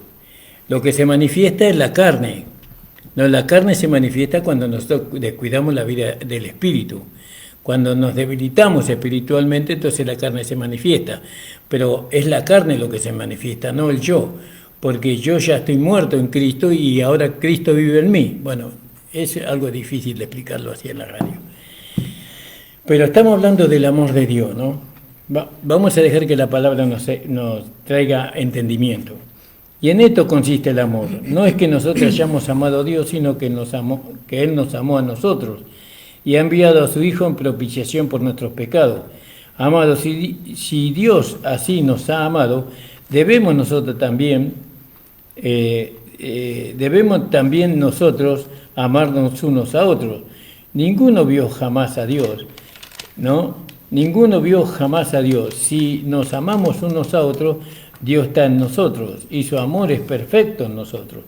Lo que se manifiesta es la carne, ¿no? La carne se manifiesta cuando nosotros descuidamos la vida del Espíritu. Cuando nos debilitamos espiritualmente, entonces la carne se manifiesta. Pero es la carne lo que se manifiesta, no el yo. Porque yo ya estoy muerto en Cristo y ahora Cristo vive en mí. Bueno, es algo difícil de explicarlo así en la radio. Pero estamos hablando del amor de Dios, ¿no? Vamos a dejar que la palabra nos traiga entendimiento. Y en esto consiste el amor. No es que nosotros hayamos amado a Dios, sino que Él nos amó a nosotros y ha enviado a su Hijo en propiciación por nuestros pecados. Amados, si Dios así nos ha amado, debemos también nosotros amarnos unos a otros. Ninguno vio jamás a Dios, ¿no? Ninguno vio jamás a Dios. Si nos amamos unos a otros, Dios está en nosotros y su amor es perfecto en nosotros.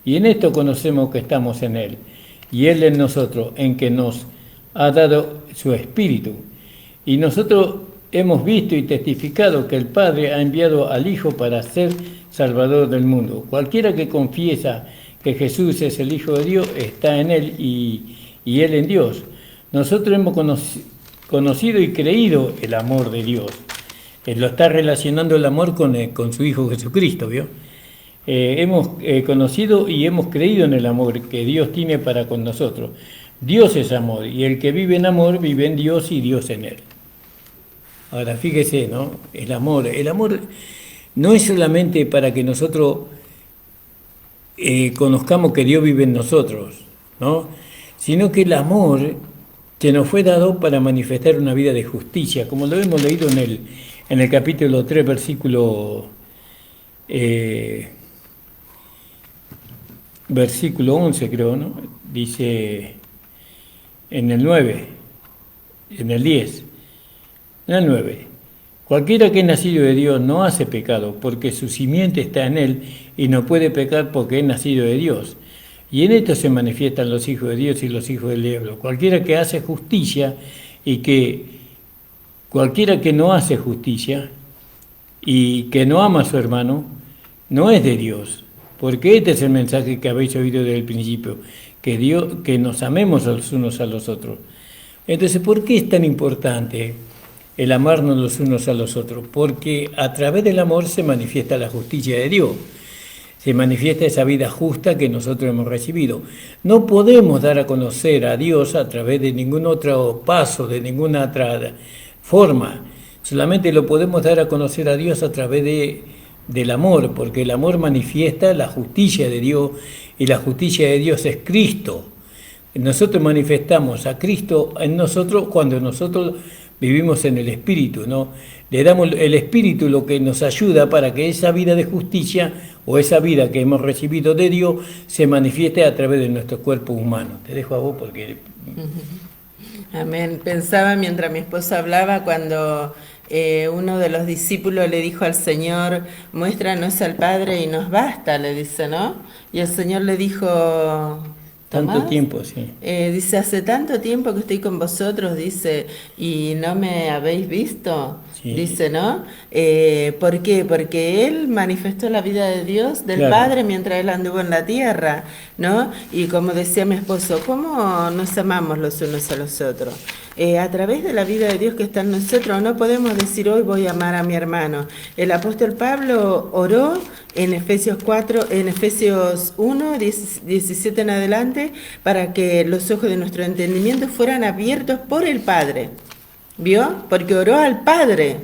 Y en esto conocemos que estamos en Él y Él en nosotros, en que nos ha dado su Espíritu. Y nosotros hemos visto y testificado que el Padre ha enviado al Hijo para hacer Salvador del mundo. Cualquiera que confiesa que Jesús es el Hijo de Dios está en Él y Él en Dios. Nosotros hemos conocido y creído el amor de Dios. Él lo está relacionando el amor con su Hijo Jesucristo, ¿vio? Hemos conocido y hemos creído en el amor que Dios tiene para con nosotros. Dios es amor, y el que vive en amor vive en Dios y Dios en él. Ahora, fíjese, ¿no? El amor no es solamente para que nosotros conozcamos que Dios vive en nosotros, ¿no? Sino que el amor que nos fue dado para manifestar una vida de justicia, como lo hemos leído en el capítulo 3, versículo 11, creo, ¿no? Dice en el 9, en el 10, en el 9. Cualquiera que es nacido de Dios no hace pecado, porque su simiente está en él y no puede pecar porque es nacido de Dios. Y en esto se manifiestan los hijos de Dios y los hijos del diablo. Cualquiera que hace justicia cualquiera que no hace justicia y que no ama a su hermano, no es de Dios. Porque este es el mensaje que habéis oído desde el principio, que nos amemos los unos a los otros. Entonces, ¿por qué es tan importante el amarnos los unos a los otros? Porque a través del amor se manifiesta la justicia de Dios, se manifiesta esa vida justa que nosotros hemos recibido. No podemos dar a conocer a Dios a través de ningún otro paso, de ninguna otra forma. Solamente lo podemos dar a conocer a Dios a través del amor, porque el amor manifiesta la justicia de Dios, y la justicia de Dios es Cristo. Nosotros manifestamos a Cristo en nosotros cuando nosotros vivimos en el Espíritu, ¿no? Le damos el Espíritu lo que nos ayuda para que esa vida de justicia o esa vida que hemos recibido de Dios se manifieste a través de nuestro cuerpo humano. Te dejo a vos porque... Amén. Pensaba mientras mi esposa hablaba cuando uno de los discípulos le dijo al Señor, muéstranos al Padre y nos basta, le dice, ¿no? Y el Señor le dijo... Tanto tiempo, sí. Dice, hace tanto tiempo que estoy con vosotros, dice, y no me habéis visto, sí. Dice, ¿no? ¿Por qué? Porque Él manifestó la vida de Dios, del claro. Padre, mientras Él anduvo en la tierra, ¿no? Y como decía mi esposo, ¿cómo nos amamos los unos a los otros? A través de la vida de Dios que está en nosotros, no podemos decir hoy voy a amar a mi hermano. El apóstol Pablo oró en Efesios 1, 17 en adelante, para que los ojos de nuestro entendimiento fueran abiertos por el Padre. ¿Vio? Porque oró al Padre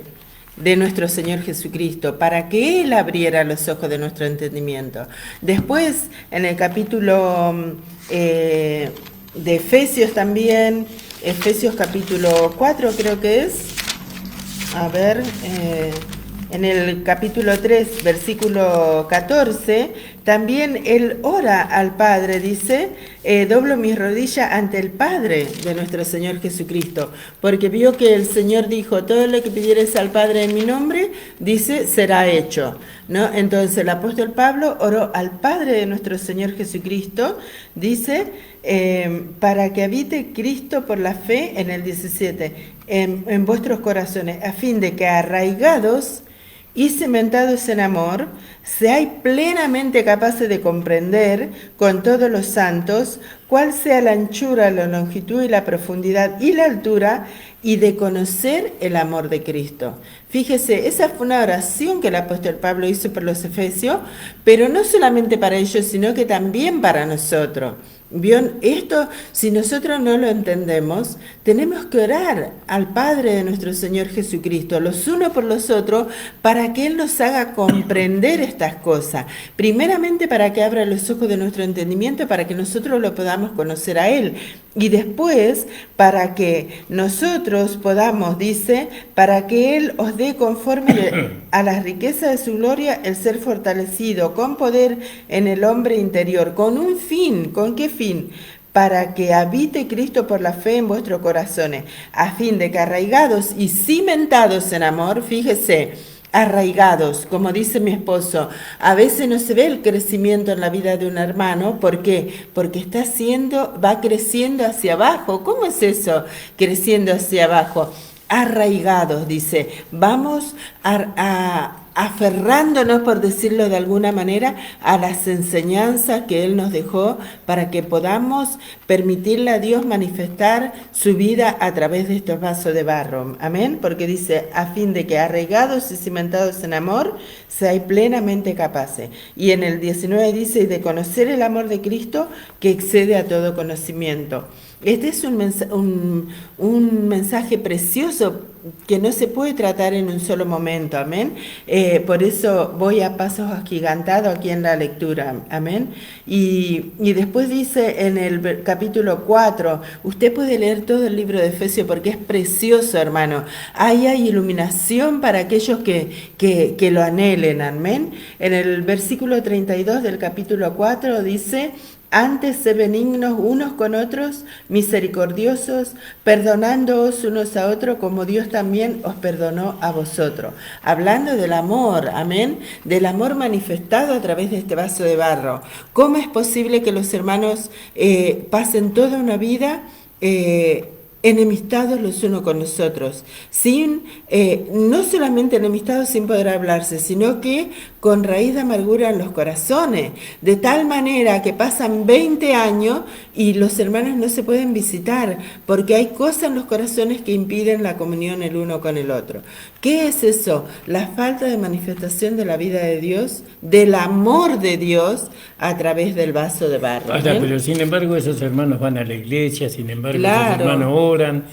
de nuestro Señor Jesucristo, para que Él abriera los ojos de nuestro entendimiento. Después, en el capítulo de Efesios también, Efesios capítulo 4 creo que es, a ver, en el capítulo 3, versículo 14, también él ora al Padre, dice, doblo mis rodillas ante el Padre de nuestro Señor Jesucristo, porque vio que el Señor dijo, todo lo que pidieres al Padre en mi nombre, dice, será hecho, ¿no? Entonces el apóstol Pablo oró al Padre de nuestro Señor Jesucristo, dice, para que habite Cristo por la fe, en el 17, en vuestros corazones, a fin de que arraigados y cimentados en amor, seáis plenamente capaces de comprender con todos los santos cuál sea la anchura, la longitud y la profundidad y la altura, y de conocer el amor de Cristo. Fíjese, esa fue una oración que el apóstol Pablo hizo por los efesios, pero no solamente para ellos, sino que también para nosotros. ¿Vio? Esto, si nosotros no lo entendemos, tenemos que orar al Padre de nuestro Señor Jesucristo, los unos por los otros, para que Él nos haga comprender estas cosas. Primeramente, para que abra los ojos de nuestro entendimiento, para que nosotros lo podamos conocer a Él. Y después, para que nosotros podamos, dice, para que Él os dé conforme a las riquezas de su gloria, el ser fortalecido con poder en el hombre interior, con un fin. ¿Con qué fin? Para que habite Cristo por la fe en vuestros corazones, a fin de que arraigados y cimentados en amor, fíjese, arraigados, como dice mi esposo, a veces no se ve el crecimiento en la vida de un hermano. ¿Por qué? Porque va creciendo hacia abajo. ¿Cómo es eso? Creciendo hacia abajo. arraigados, dice, vamos aferrándonos, por decirlo de alguna manera, a las enseñanzas que Él nos dejó para que podamos permitirle a Dios manifestar su vida a través de estos vasos de barro. Amén, porque dice, a fin de que arraigados y cimentados en amor, seáis plenamente capaces. Y en el 19 dice, y de conocer el amor de Cristo que excede a todo conocimiento. Este es un mensaje precioso que no se puede tratar en un solo momento, amén. Por eso voy a pasos agigantados aquí en la lectura, amén. Y después dice en el capítulo 4, usted puede leer todo el libro de Efesios porque es precioso, hermano. Ahí hay iluminación para aquellos que lo anhelen, amén. En el versículo 32 del capítulo 4 dice... Antes, sed benignos unos con otros, misericordiosos, perdonándoos unos a otros como Dios también os perdonó a vosotros. Hablando del amor, amén, del amor manifestado a través de este vaso de barro. ¿Cómo es posible que los hermanos pasen toda una vida enemistados los unos con los otros, sin, no solamente enemistados sin poder hablarse, sino que con raíz de amargura en los corazones, de tal manera que pasan 20 años y los hermanos no se pueden visitar, porque hay cosas en los corazones que impiden la comunión el uno con el otro. ¿Qué es eso? La falta de manifestación de la vida de Dios, del amor de Dios a través del vaso de barro. Pero sin embargo esos hermanos van a la iglesia, sin embargo claro. Esos hermanos oran,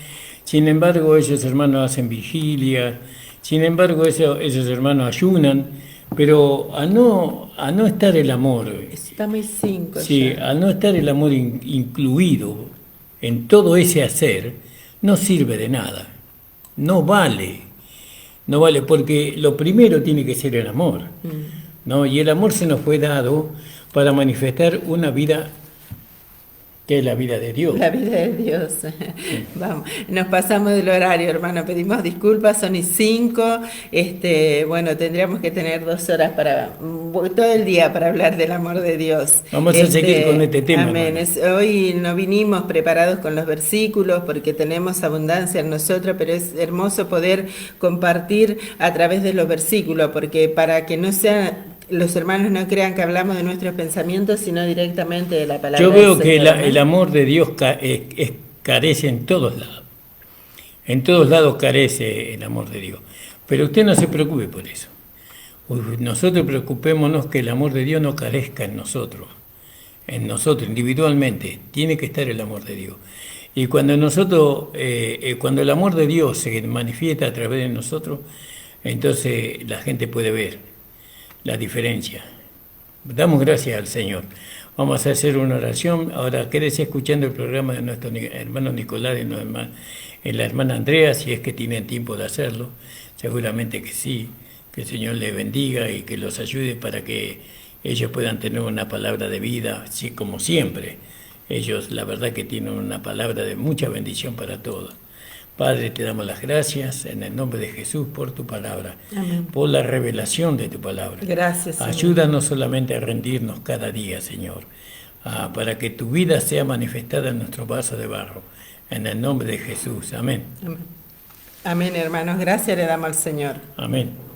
sin embargo esos hermanos hacen vigilia, sin embargo esos hermanos ayunan, pero a no estar el amor. Estamos 5. Sí, al no estar el amor incluido en todo ese hacer, no sirve de nada, no vale porque lo primero tiene que ser el amor, ¿no? Y el amor se nos fue dado para manifestar una vida que es la vida de Dios. La vida de Dios. Vamos, nos pasamos del horario, hermano, pedimos disculpas, son y 5. Bueno, tendríamos que tener 2 horas todo el día para hablar del amor de Dios. Vamos a seguir con este tema. Amén. Hoy no vinimos preparados con los versículos porque tenemos abundancia en nosotros, pero es hermoso poder compartir a través de los versículos, porque para que no sea... Los hermanos no crean que hablamos de nuestros pensamientos, sino directamente de la palabra. Yo veo que el amor de Dios carece en todos lados. En todos lados carece el amor de Dios. Pero usted no se preocupe por eso. Nosotros preocupémonos que el amor de Dios no carezca en nosotros individualmente. Tiene que estar el amor de Dios. Y cuando cuando el amor de Dios se manifiesta a través de nosotros, entonces la gente puede ver la diferencia. Damos gracias al Señor. Vamos a hacer una oración. Ahora quédese escuchando el programa de nuestro hermano Nicolás y la hermana Andrea, si es que tienen tiempo de hacerlo. Seguramente que sí. Que el Señor les bendiga y que los ayude para que ellos puedan tener una palabra de vida, así como siempre. Ellos, la verdad que tienen una palabra de mucha bendición para todos. Padre, te damos las gracias en el nombre de Jesús por tu palabra, amén, por la revelación de tu palabra. Gracias, Señor. Ayúdanos solamente a rendirnos cada día, Señor, para que tu vida sea manifestada en nuestro vaso de barro. En el nombre de Jesús. Amén. Amén, amén, hermanos. Gracias le damos al Señor. Amén.